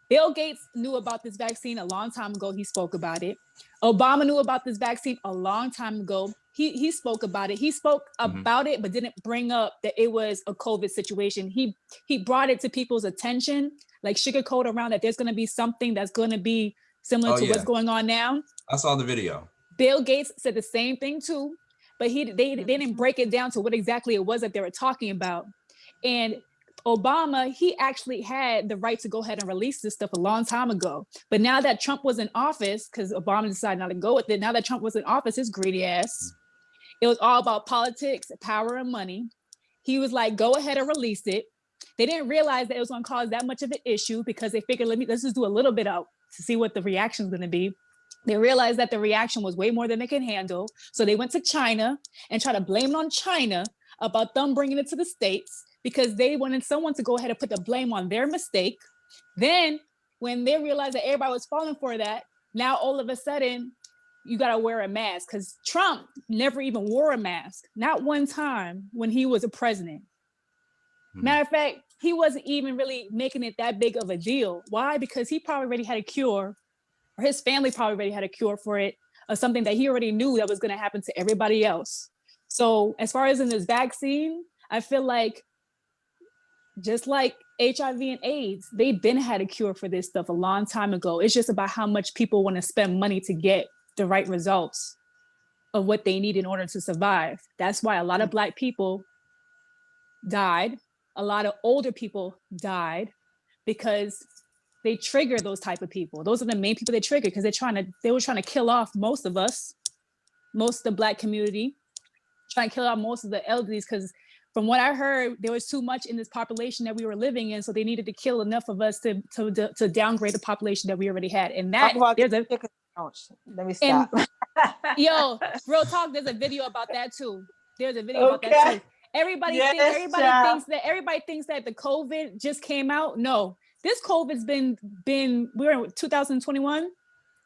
Bill Gates knew about this vaccine a long time ago. He spoke about it. Obama knew about this vaccine a long time ago. He spoke about it. He spoke about it, but didn't bring up that it was a COVID situation. He brought it to people's attention, like sugarcoat around that there's going to be something that's going to be similar to what's going on now. I saw the video. Bill Gates said the same thing too, but they didn't break it down to what exactly it was that they were talking about. And Obama, he actually had the right to go ahead and release this stuff a long time ago. But now that Trump was in office, because Obama decided not to go with it, now that Trump was in office, his greedy ass, it was all about politics, power, and money. He was like, go ahead and release it. They didn't realize that it was going to cause that much of an issue, because they figured, let's just do a little bit out to see what the reaction is going to be. They realized that the reaction was way more than they can handle. So they went to China and tried to blame it on China about them bringing it to the States, because they wanted someone to go ahead and put the blame on their mistake. Then when they realized that everybody was falling for that, now all of a sudden you got to wear a mask, because Trump never even wore a mask. Not one time when he was a president. Matter of fact, he wasn't even really making it that big of a deal. Why? Because he probably already had a cure, or his family probably already had a cure for it, or something that he already knew that was going to happen to everybody else. So as far as in this vaccine, I feel like just like HIV and AIDS, they've been had a cure for this stuff a long time ago. It's just about how much people want to spend money to get the right results of what they need in order to survive. That's why a lot of Black people died. A lot of older people died, because they trigger those type of people. Those are the main people they trigger, because they were trying to kill off most of us, most of the Black community, trying to kill off most of the elderlies, because from what I heard, there was too much in this population that we were living in, so they needed to kill enough of us to downgrade the population that we already had. And that let me stop. Yo, real talk. There's a video about that too. There's a video about that too. Everybody thinks that the COVID just came out. No, this COVID's been we're in 2021,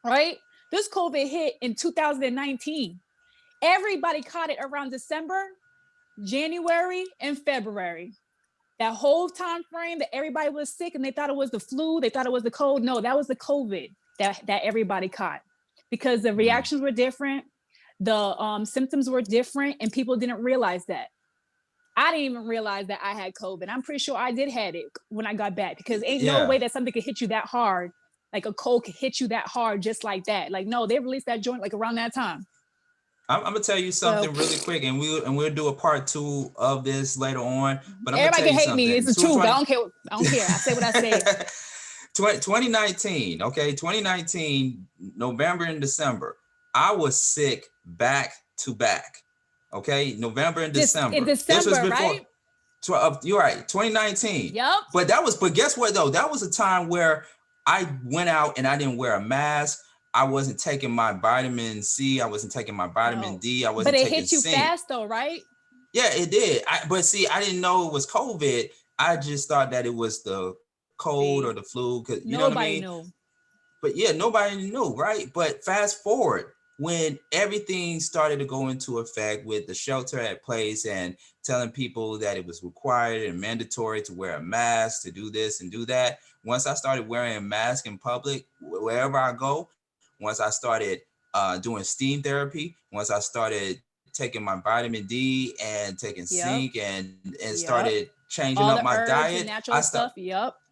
right? This COVID hit in 2019. Everybody caught it around December, January, and February. that whole time frame that everybody was sick and they thought it was the flu, they thought it was the cold. No, that was the COVID that everybody caught, because the reactions were different, the symptoms were different, and people didn't realize that. I didn't even realize that I had COVID. I'm pretty sure I did had it when I got back, because ain't no way that something could hit you that hard, like a cold could hit you that hard just like that. Like, no, they released that joint like around that time. I'm gonna tell you something really quick, and we'll do a part 2 of this later on. But I'm everybody gonna tell can you hate something. me. It's the truth. I don't care. I don't care. I say what I say. 2019, okay, 2019, November and December, I was sick back to back. Okay, November and December. In December, this was before, right? You're right, 2019. Yep. But guess what though? That was a time where I went out and I didn't wear a mask. I wasn't taking my vitamin C. I wasn't taking my vitamin D. I wasn't taking But it hit you zinc. fast though, right? Yeah, it did. But see, I didn't know it was COVID. I just thought that it was the cold or the flu, because you know what I mean? Nobody knew. But yeah, nobody knew, right? But fast forward, when everything started to go into effect with the shelter at place and telling people that it was required and mandatory to wear a mask, to do this and do that. Once I started wearing a mask in public, wherever I go, once I started doing steam therapy, once I started taking my vitamin D and taking zinc and started changing all up my diet, natural stuff.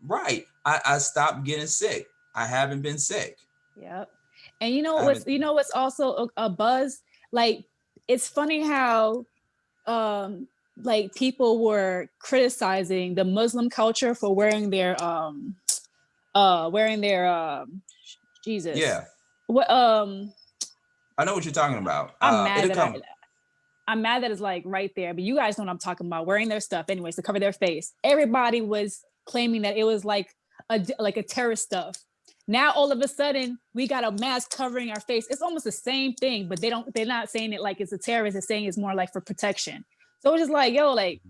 Right. I stopped getting sick. I haven't been sick. Yep. And you know what's also a buzz? Like, it's funny how like people were criticizing the Muslim culture for wearing their Jesus. Yeah. What I know what you're talking about. I'm mad that it's like right there, but you guys know what I'm talking about. Wearing their stuff anyways to cover their face. Everybody was claiming that it was like a terrorist stuff. Now all of a sudden we got a mask covering our face. It's almost the same thing, but they're not saying it like it's a terrorist. They're saying it's more like for protection. So it's just like, yo, like,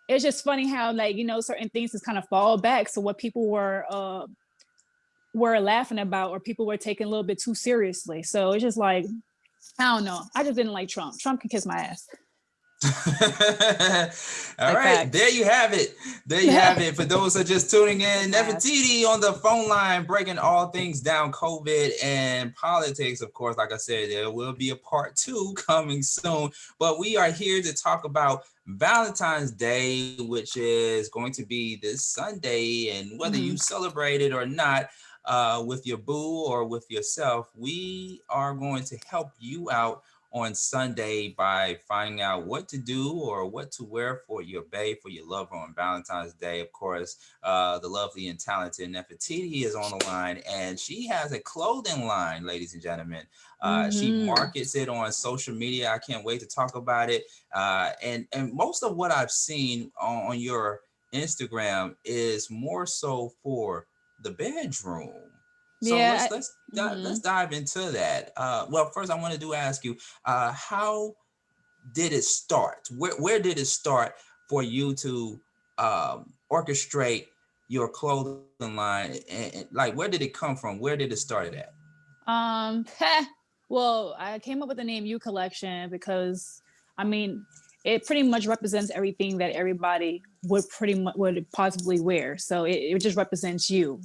it's just funny how, like, you know, certain things just kind of fall back. So what people were laughing about, or people were taking a little bit too seriously. So it's just like, I don't know. I just didn't like Trump. Trump can kiss my ass. All right, there you have it. There you have it. For those who are just tuning in, Nefertiti on the phone line, breaking all things down, COVID and politics. Of course, like I said, there will be a part 2 coming soon, but we are here to talk about Valentine's Day, which is going to be this Sunday, and whether you celebrate it or not, with your boo or with yourself, we are going to help you out on Sunday by finding out what to do or what to wear for your babe, for your lover on Valentine's Day. Of course, the lovely and talented Nefertiti is on the line, and she has a clothing line, ladies and gentlemen. She markets it on social media. I can't wait to talk about it. And most of what I've seen on your Instagram is more so for the bedroom. So let's dive into that. Well, first I wanted to ask you, how did it start? Where did it start for you to orchestrate your clothing line? And like, where did it come from? Where did it start at? Well, I came up with the name You Collection because, I mean, it pretty much represents everything that everybody would possibly wear. So it just represents you.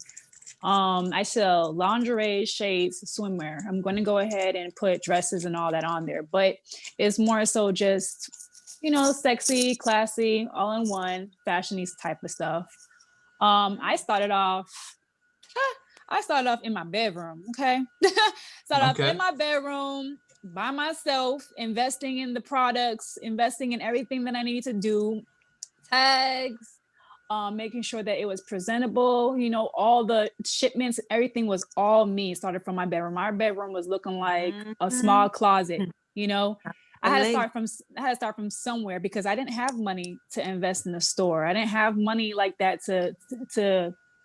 I sell lingerie, shades, swimwear. I'm going to go ahead and put dresses and all that on there, but it's more so just, you know, sexy, classy, all in one, fashionista type of stuff. I started off in my bedroom. Okay. Off in my bedroom by myself, investing in the products, investing in everything that I need to do, tags, making sure that it was presentable, you know, all the shipments, everything was all me. Started from my bedroom. My bedroom was looking like a small closet, you know. I had to start from somewhere because I didn't have money to invest in a store. I didn't have money like that to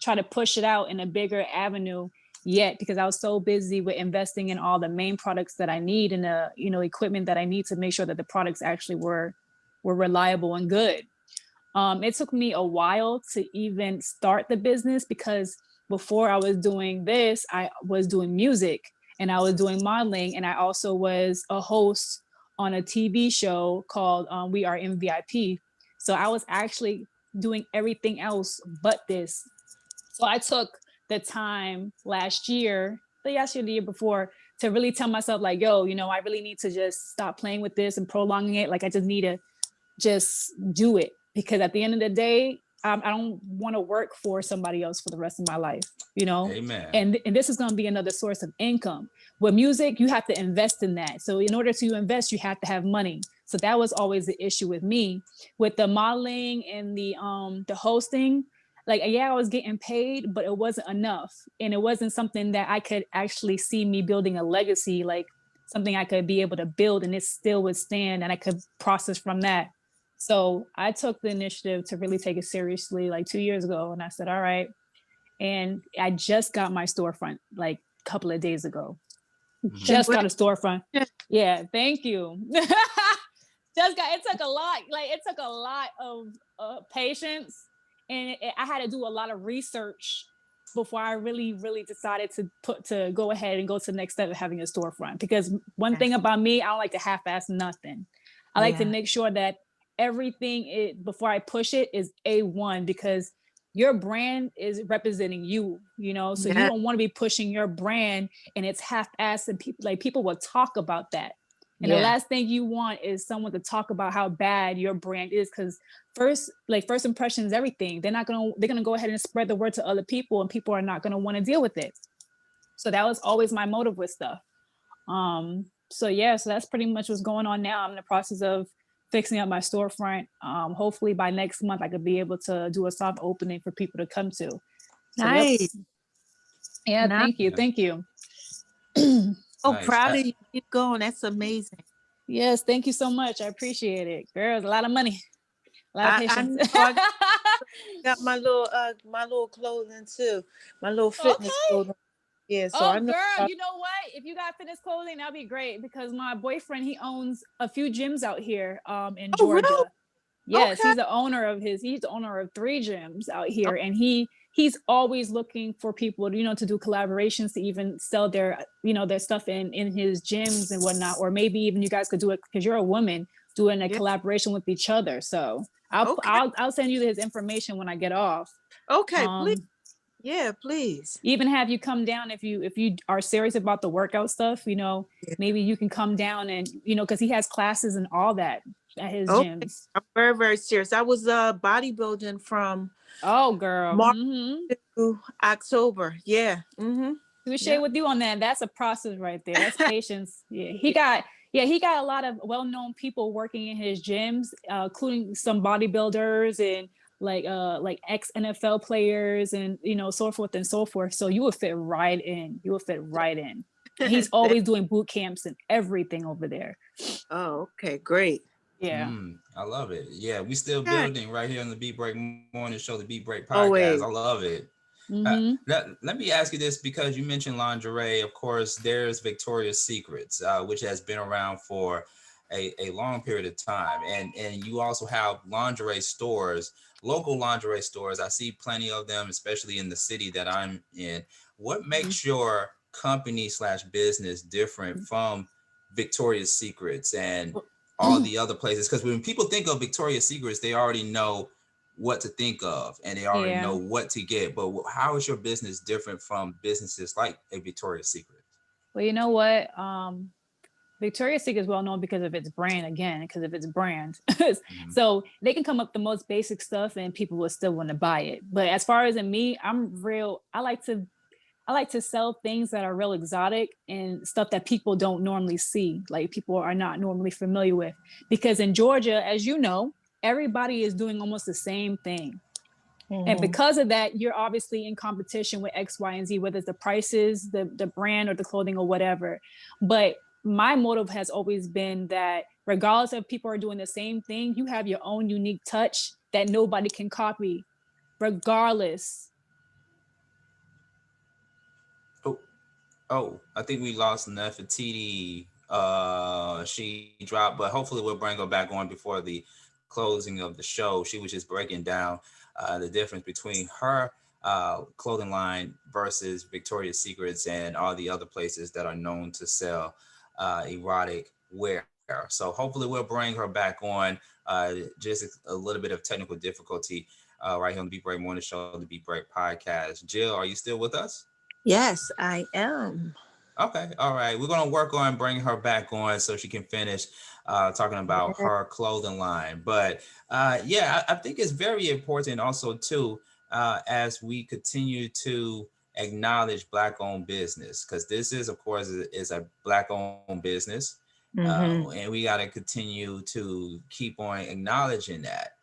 try to push it out in a bigger avenue yet, because I was so busy with investing in all the main products that I need and the, you know, equipment that I need to make sure that the products actually were reliable and good. It took me a while to even start the business because before I was doing this, I was doing music and I was doing modeling, and I also was a host on a TV show called We Are in VIP. So I was actually doing everything else but this. So I took the time last year, the year before, to really tell myself like, yo, you know, I really need to just stop playing with this and prolonging it. Like I just need to just do it, because at the end of the day, I don't want to work for somebody else for the rest of my life, you know. Amen. And this is going to be another source of income. With music, you have to invest in that. So in order to invest, you have to have money. So that was always the issue with me. With the modeling and the hosting, like, yeah, I was getting paid, but it wasn't enough, and it wasn't something that I could actually see me building a legacy, like something I could be able to build and it still would stand and I could process from that. So I took the initiative to really take it seriously like 2 years ago. And I said, all right. And I just got my storefront like a couple of days ago. Just got a storefront. Yeah, thank you. It took a lot of patience. And I had to do a lot of research before I really, really decided to go ahead and go to the next step of having a storefront. Because one thing about me, I don't like to half-ass nothing. I like to make sure that everything before I push it is A1, because your brand is representing you, you know, so you don't want to be pushing your brand and it's half-assed, and people will talk about that. And the last thing you want is someone to talk about how bad your brand is, because first impression is everything. They're gonna go ahead and spread the word to other people, and people are not gonna want to deal with it. So that was always my motive with stuff. So that's pretty much what's going on now. I'm in the process of fixing up my storefront. Hopefully by next month I could be able to do a soft opening for people to come to. So Nice. Yeah, nice. Thank you. So proud of you. Keep going. That's amazing. Yes, thank you so much. I appreciate it. Girl, it's a lot of money. A lot of patience. I got my little clothing too. My little fitness clothing. Yeah, so I know. Girl, you know what? If you got fitness clothing, that'd be great, because my boyfriend, he owns a few gyms out here in Georgia. Really? Yes, he's the owner of 3 gyms out here, and he's always looking for people, you know, to do collaborations, to even sell their, you know, their stuff in his gyms and whatnot. Or maybe even you guys could do it, because you're a woman, doing a collaboration with each other. So I'll send you his information when I get off. Okay, please. Yeah, please. Even have you come down if you are serious about the workout stuff, you know, maybe you can come down and, you know, because he has classes and all that at his gyms. I'm very, very serious. I was bodybuilding from March to October. Yeah. We share with you on that. That's a process right there. That's patience. He got a lot of well-known people working in his gyms, including some bodybuilders and like ex-NFL players, and, you know, so forth and so forth. So you would fit right in. And he's always doing boot camps and everything over there. Oh, okay, great. Yeah. I love it. Yeah, we still building right here on the Beat Break Morning Show, the Beat Break Podcast. Always. I love it. Let me ask you this, because you mentioned lingerie. Of course, there's Victoria's Secrets, which has been around for a long period of time. And you also have lingerie stores, local lingerie stores. I see plenty of them, especially in the city that I'm in. What makes your company / business different from Victoria's Secrets and all the other places? Because when people think of Victoria's Secrets, they already know what to think of and they already know what to get. But how is your business different from businesses like a Victoria's Secret? Well, you know what? Victoria's Secret is well known because of its brand, because of its brand. So they can come up the most basic stuff and people will still want to buy it. But as far as in me, I like to sell things that are real exotic and stuff that people don't normally see, like people are not normally familiar with. Because in Georgia, as you know, everybody is doing almost the same thing. And because of that, you're obviously in competition with X, Y, and Z, whether it's the prices, the brand, or the clothing or whatever. But my motive has always been that regardless of people are doing the same thing, you have your own unique touch that nobody can copy, regardless. Oh, I think we lost Nefertiti. She dropped, but hopefully we'll bring her back on before the closing of the show. She was just breaking down the difference between her clothing line versus Victoria's Secrets and all the other places that are known to sell erotic wear. So hopefully we'll bring her back on. Just a little bit of technical difficulty right here on the Beat Break Morning Show, the Beat Break Podcast. Jill, are you still with us? Yes, I am. Okay, all right. We're gonna work on bringing her back on so she can finish talking about her clothing line. But yeah, I think it's very important also too as we continue to acknowledge Black-owned business, because this is, of course, is a Black-owned business, and we got to continue to keep on acknowledging that.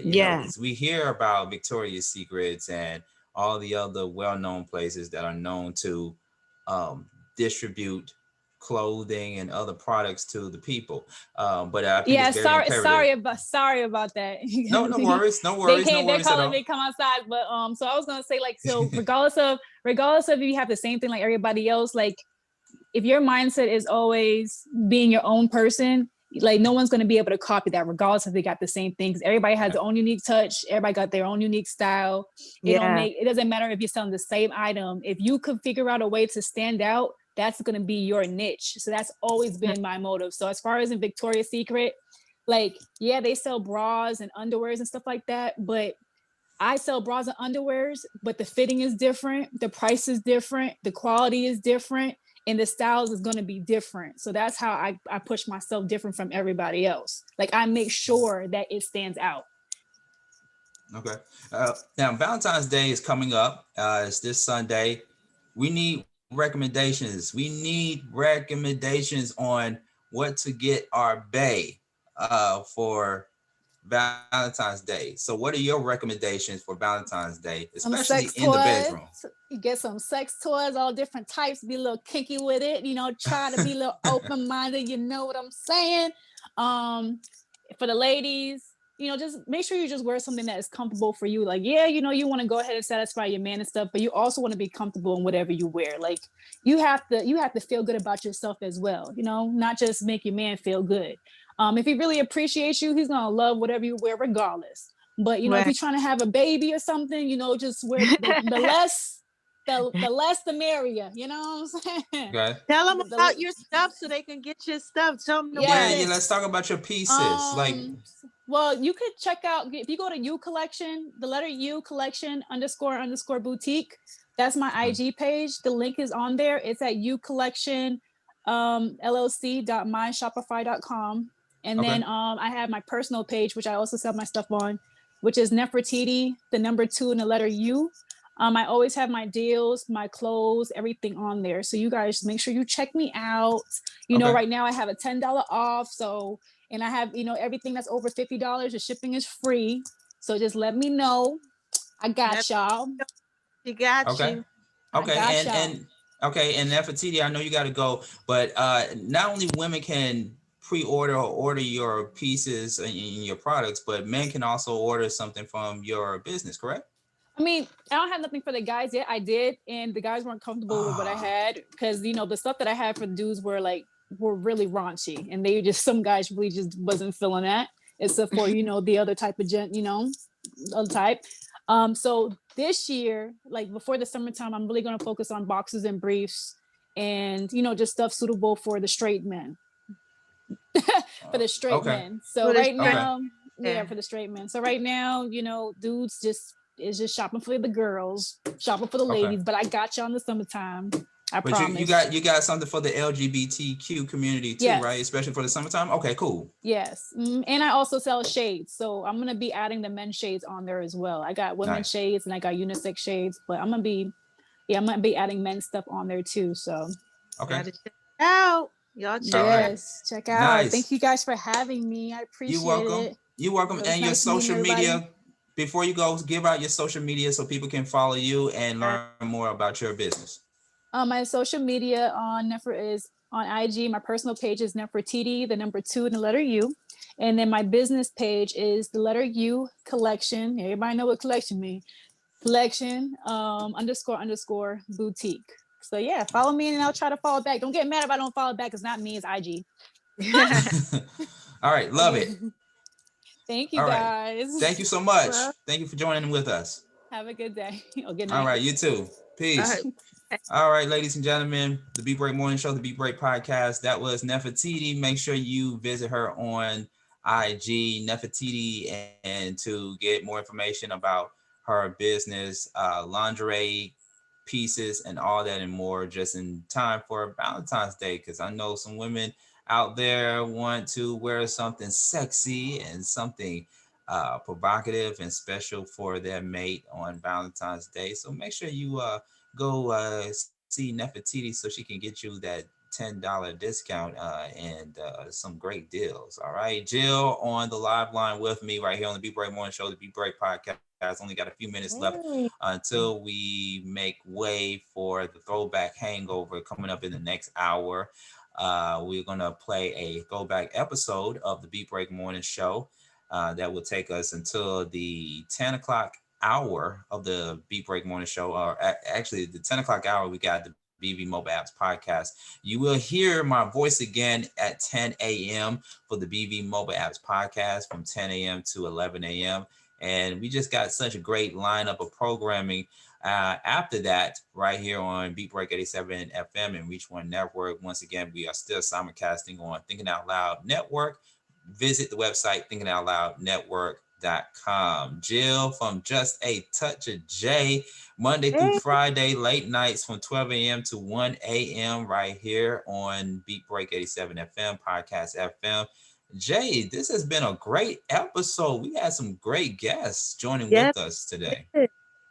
You know, because we hear about Victoria's Secrets and all the other well-known places that are known to distribute clothing and other products to the people. But I think it's very imperative. Sorry about that. No worries, no worries, no worries at all. They come outside, but so I was gonna say, like, so regardless of if you have the same thing like everybody else, like if your mindset is always being your own person, like no one's gonna be able to copy that, regardless if they got the same things. Everybody has their own unique touch. Everybody got their own unique style. It doesn't matter if you're selling the same item. If you could figure out a way to stand out, that's going to be your niche. So that's always been my motive. So as far as in Victoria's Secret, like, yeah, they sell bras and underwears and stuff like that, but I sell bras and underwears, but the fitting is different, the price is different, the quality is different, and the styles is going to be different. So that's how I push myself different from everybody else. Like, I make sure that it stands out. Okay. Now, Valentine's Day is coming up. It's this Sunday. We need recommendations. We need recommendations on what to get our bae for Valentine's Day. So what are your recommendations for Valentine's Day, especially in the bedroom? You get some sex toys, all different types, be a little kinky with it, you know, try to be a little open-minded, you know what I'm saying? For the ladies, you know, just make sure you just wear something that is comfortable for you. Like, yeah, you know, you want to go ahead and satisfy your man and stuff, but you also want to be comfortable in whatever you wear. Like, you have to feel good about yourself as well, you know, not just make your man feel good. If he really appreciates you, he's gonna love whatever you wear regardless. But you know, if you're trying to have a baby or something, you know, just wear the less the merrier, you know what I'm saying? Okay. Tell them about your stuff so they can get your stuff. Tell them yeah, let's talk about your pieces. Well, you could check out, if you go to U Collection, the letter U Collection _ boutique. That's my IG page. The link is on there. It's at U Collection LLC.myshopify.com. And then I have my personal page, which I also sell my stuff on, which is Nefertiti, the number 2 and the letter U. I always have my deals, my clothes, everything on there. So you guys make sure you check me out. You know, right now I have a $10 off. So, and I have, you know, everything that's over $50, the shipping is free. So just let me know. I got y'all. You got you. Okay. And Nefertiti, I know you got to go, but not only women can pre-order or order your pieces and your products, but men can also order something from your business, correct? I mean, I don't have nothing for the guys yet. I did, and the guys weren't comfortable with what I had, because, you know, the stuff that I had for the dudes were really raunchy, and some guys really just wasn't feeling that, except for, you know, the other type of gent, you know, other type. So this year, like before the summertime, I'm really going to focus on boxers and briefs, and, you know, just stuff suitable for the straight men. For the straight men. So right now, for the straight men. So right now, you know, dudes is just shopping for the girls, shopping for the ladies, but I got you on the summertime. I promise. You got something for the LGBTQ community too, right? Especially for the summertime. Okay, cool. Yes, and I also sell shades, so I'm gonna be adding the men's shades on there as well. I got women's shades and I got unisex shades, but I'm gonna be adding men's stuff on there too. So gotta check it out. Y'all check out. Nice. Thank you guys for having me. I appreciate it. You're welcome. And your social media. Before you go, give out your social media so people can follow you and learn more about your business. My social media is on IG. My personal page is Nefertiti, the number 2 and the letter U. And then my business page is the letter U Collection. Everybody know what collection means. Collection _ boutique. So yeah, follow me and I'll try to follow back. Don't get mad if I don't follow back. It's not me, it's IG. All right, love it. Thank you, guys. Thank you so much. Thank you for joining with us. Have a good day. Or good night. All right, you too. Peace. All right, ladies and gentlemen, the Beat Break Morning Show, the Beat Break Podcast. That was Nefertiti. Make sure you visit her on IG, Nefertiti, and to get more information about her business, lingerie pieces, and all that and more, just in time for Valentine's Day. Because I know some women out there want to wear something sexy and something provocative and special for their mate on Valentine's Day. So make sure you go see Nefertiti so she can get you that $10 discount and some great deals. All right, Jill on the live line with me right here on the Beat Break Morning Show, the Beat Break Podcast. Only got a few minutes left Hey. until we make way for the throwback hangover coming up in the next hour. We're gonna play a throwback episode of the Beat Break Morning Show that will take us until the 10 o'clock hour of the Beat Break Morning Show, or actually the 10 o'clock hour. We got the BB Mobile Apps podcast. You will hear my voice again at 10 a.m. for the BB Mobile Apps podcast from 10 a.m. to 11 a.m. And we just got such a great lineup of programming after that right here on Beat Break 87 FM and Reach One Network. Once again, we are still simulcasting on Thinking Out Loud Network. Visit the website thinkingoutloudnetwork.com. Jill from Just a Touch of J, Monday through Friday, late nights from 12 a.m. to 1 a.m. right here on Beat Break 87 FM, Podcast FM. Jay, this has been a great episode. We had some great guests joining Yes, with us today.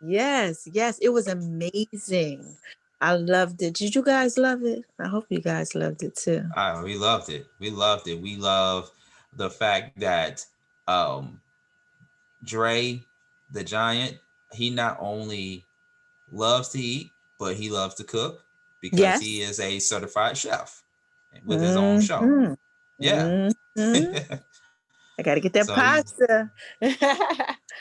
yes, yes. It was amazing. I loved it. Did you guys love it? I hope you guys loved it too. We loved it. We loved it. We love the fact that Dre, the Giant, he not only loves to eat, but he loves to cook because Yes. he is a certified chef with his own show. Mhm. Yeah. Mhm. I got to get that So he's, pasta.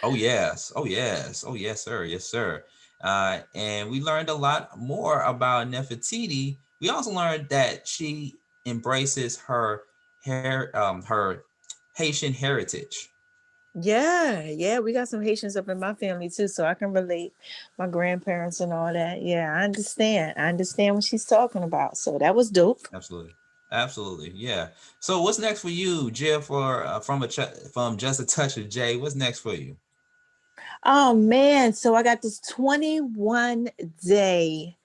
oh yes, oh yes, oh yes, sir, yes, sir. And we learned a lot more about Nefertiti. We also learned that she embraces her her Haitian heritage. Yeah, yeah, we got some Haitians up in my family too, so I can relate. My grandparents and all that. Yeah, I understand. I understand what she's talking about. So that was dope. Absolutely, absolutely, yeah. So what's next for you, Jill? For from Just a Touch of J, what's next for you? Oh man, so I got this 21 day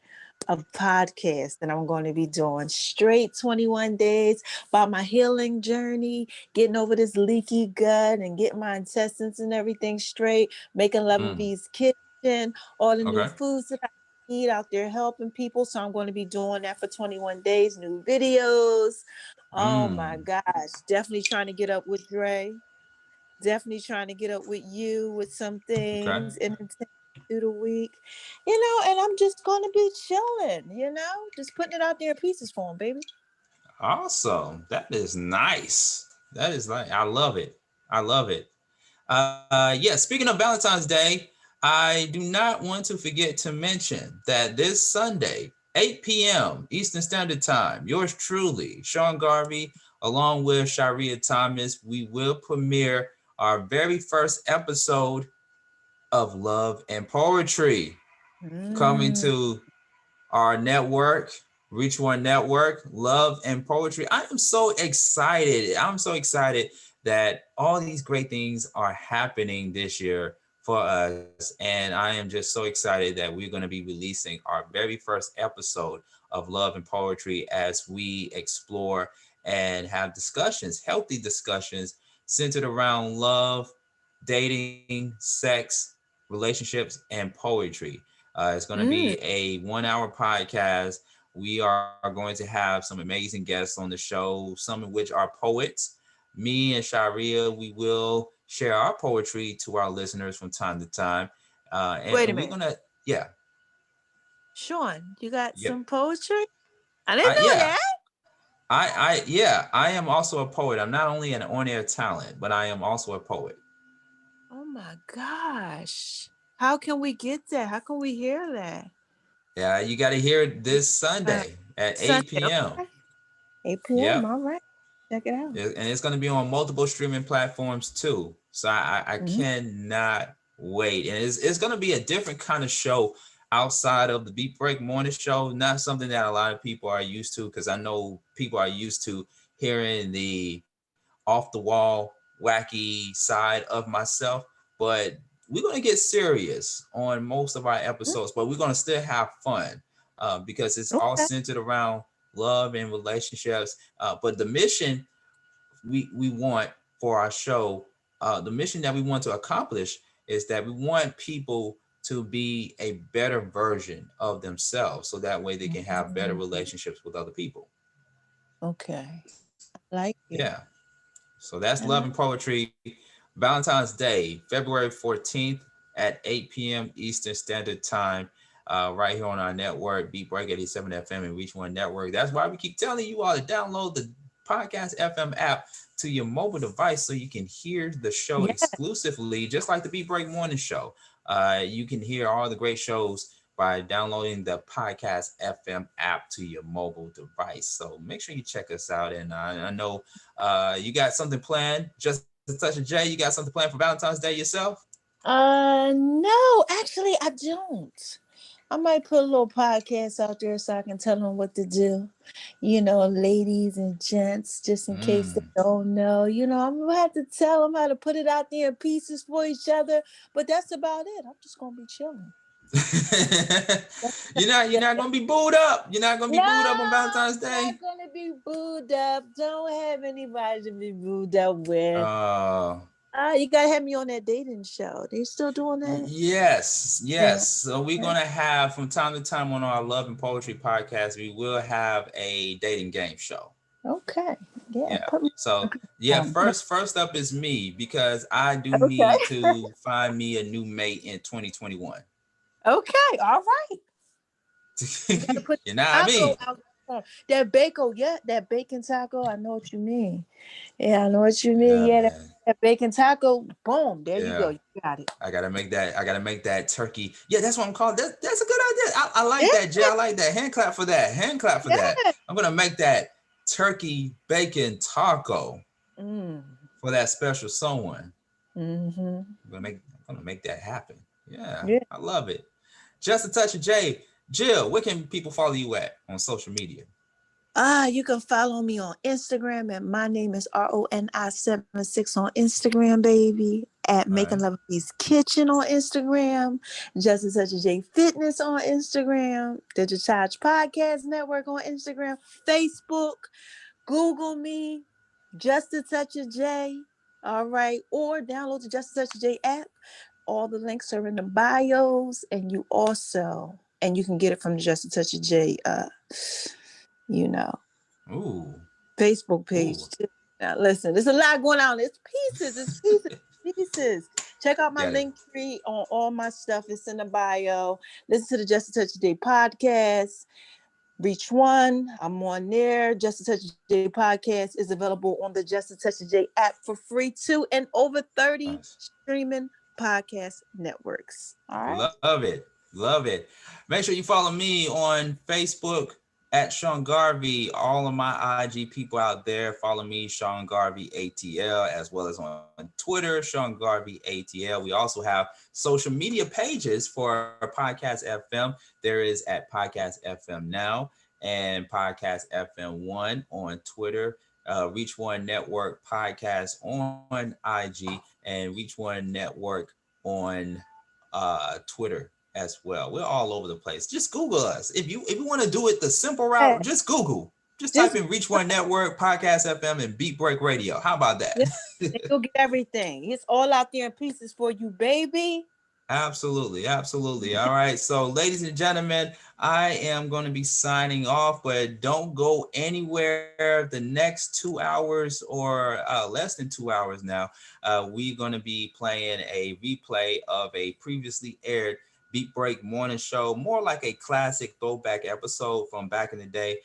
of podcast that I'm going to be doing straight 21 days about my healing journey, getting over this leaky gut and getting my intestines and everything straight, making Mm, Levy's kitchen, all the new okay. foods that I eat out there helping people. So I'm going to be doing that for 21 days, new videos. Oh my Mm, gosh, definitely trying to get up with Dre. Definitely trying to get up with you with some okay. things and through the week, and I'm just gonna be chilling, just putting it out there in pieces for him, baby. Awesome. That is nice. That is like I love it. I love it. Yeah, speaking of Valentine's Day, I do not want to forget to mention that this Sunday, 8 p.m. Eastern Standard Time, yours truly, Sean Garvey, along with Sharia Thomas, we will premiere our very first episode of Love and Poetry coming Mm. to our network, Reach One Network, Love and Poetry. I am so excited. I'm so excited that all these great things are happening this year for us. And I am just so excited that we're going to be releasing our very first episode of Love and Poetry as we explore and have discussions, healthy discussions centered around love, dating, sex, relationships, and poetry. It's going to be Mm. a 1 hour podcast. We are going to have some amazing guests on the show, some of which are poets. Me and Sharia, we will share our poetry to our listeners from time to time. Wait a And we're minute, going to, yeah, Sean, you got yep. some poetry? I didn't know Yeah, that. yeah, I am also a poet. I'm not only an on-air talent, but I am also a poet. Oh my gosh, how can we get that? How can we hear that? Yeah, you got to hear it this uh, Sunday at Sunday, 8 p.m. okay. 8 p.m. Yep. All right, check it out. And it's going to be on multiple streaming platforms too. So I Mhm. cannot wait. And it's going to be a different kind of show. outside of the Beat Break Morning Show. Not something that a lot of people are used to, because I know people are used to hearing the off the wall, wacky side of myself. But we're going to get serious on most of our episodes, but we're going to still have fun because it's all Okay. centered around love and relationships. But the mission we want for our show, the mission that we want to accomplish is that we want people to be a better version of themselves, so that way they can have better relationships with other people. Okay. I like Yeah. it. So that's I Love like and Poetry, Valentine's Day, February 14th at 8 p.m. Eastern Standard Time, right here on our network, Beat Break 87 FM and Reach One Network. That's why we keep telling you all to download the Podcast FM app to your mobile device so you can hear the show Yeah. exclusively, just like the Beat Break Morning Show. You can hear all the great shows by downloading the Podcast FM app to your mobile device. So make sure you check us out. And I know you got something planned. Just a touch of J, you got something planned for Valentine's Day yourself? No, actually, I don't. I might put a little podcast out there so I can tell them what to do. Ladies and gents, just in case they Mm. don't know. I'm gonna have to tell them how to put it out there in pieces for each other. But that's about it. I'm just gonna be chilling. You're not gonna be booed up. You're not gonna be No, booed up on Valentine's not Day. gonna be booed up. Don't have anybody to be booed up with. Uh, You gotta have me on that dating show. They still doing that? yes, Yeah. yes. So we're gonna have from time to time on our Love and Poetry podcast, we will have a dating game show. Okay. Yeah. Yeah. Put me So yeah, on. first up is me, because I do Okay. need to find me a new mate in 2021. Okay. All right. You gotta put You know what I taco mean? out there. That bacon, yeah, that bacon taco. I know what you mean. Yeah, I know what you mean. Yeah, Yeah, man. that bacon taco. Boom. There you go. Yeah. You got it. I gotta make that turkey. Yeah, that's what I'm calling. That's a good idea. I like Yeah. that, Jay. I like that. Hand clap for that. Hand clap for that. Yeah. I'm gonna make that turkey bacon taco Mm. for that special someone. Mm-hmm. I'm gonna make that happen. Yeah, Yeah. I love it. Just a touch of Jay. Jill, where can people follow you at on social media? You can follow me on Instagram and my name is RONI76 on Instagram, baby. At All Making right. Love and Peace Kitchen on Instagram. Justin Such a J Fitness on Instagram. Digital Charge Podcast Network on Instagram. Facebook. Google me. Just a Touch of J. All right. Or download the Just a Touch of J app. All the links are in the bios. And you can get it from the Just a Touch of J you know. Ooh, Facebook ooh. page too. Now listen, there's a lot going on. It's pieces. Check out my Got it. link tree on all my stuff. It's in the bio. Listen to the Just a Touch a Day podcast. Reach One. I'm on there. Just a Touch a Day podcast is available on the Just a Touch a Day app for free too, and over 30 Nice. streaming podcast networks. All right. Love it. Love it. Make sure you follow me on Facebook at Sean Garvey. All of my IG people out there, follow me, Sean Garvey ATL, as well as on Twitter, Sean Garvey ATL. We also have social media pages for Podcast FM. There is at Podcast FM Now and Podcast FM 1 on Twitter. Reach One Network Podcast on IG, and Reach One Network on Twitter as well. We're all over the place. Just Google us. If you want to do it the simple route, just Google. Just type Just in Reach One Network, Podcast FM, and Beat Break Radio. How about that? yeah, and you'll get everything. It's all out there in pieces for you, baby. Absolutely, absolutely. All right. So, ladies and gentlemen, I am going to be signing off, but don't go anywhere the next 2 hours or less than 2 hours now. We're going to be playing a replay of a previously aired Beat Break morning show, more like a classic throwback episode from back in the day.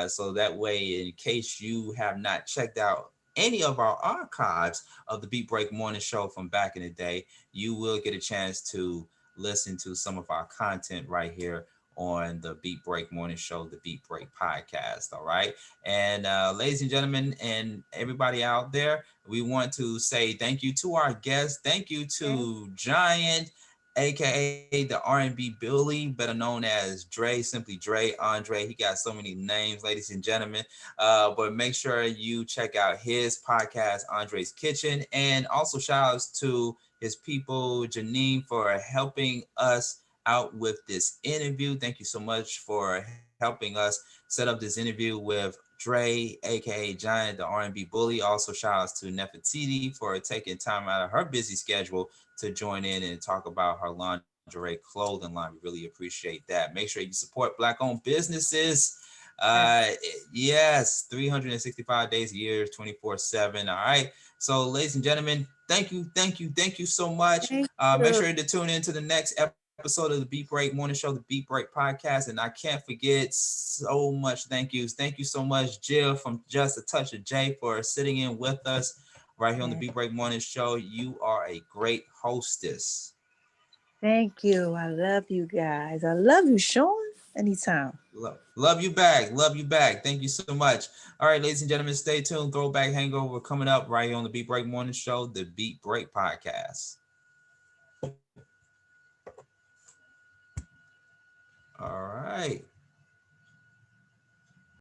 So that way, in case you have not checked out any of our archives of the Beat Break morning show from back in the day, you will get a chance to listen to some of our content right here on the Beat Break Morning Show, the Beat Break Podcast. All right. And ladies and gentlemen, and everybody out there, we want to say thank you to our guests. Thank you to Giant a.k.a. the RNB Bully, better known as Dre, simply Dre, Andre. He got so many names, ladies and gentlemen. But make sure you check out his podcast, Andre's Kitchen. And also shout outs to his people, Janine, for helping us out with this interview. Thank you so much for helping us set up this interview with Dre, aka Giant, the R&B Bully. Also, shout outs to Nefertiti for taking time out of her busy schedule to join in and talk about her lingerie clothing line. We really appreciate that. Make sure you support Black-owned businesses. Yes, 365 days a year, 24/7. All right. So, ladies and gentlemen, thank you so much. Thank Make you. sure to tune in to the next episode of the Beat Break Morning Show, the Beat Break Podcast. And I can't forget so much thank yous. Thank you so much, Jill from Just a Touch of J, for sitting in with us right here on the Beat Break Morning Show. You are a great hostess. Thank you. I love you guys. I love you, Sean. Anytime. Love you back. Love you back. Thank you so much. All right, ladies and gentlemen, stay tuned. Throwback Hangover coming up right here on the Beat Break Morning Show, the Beat Break Podcast. All right.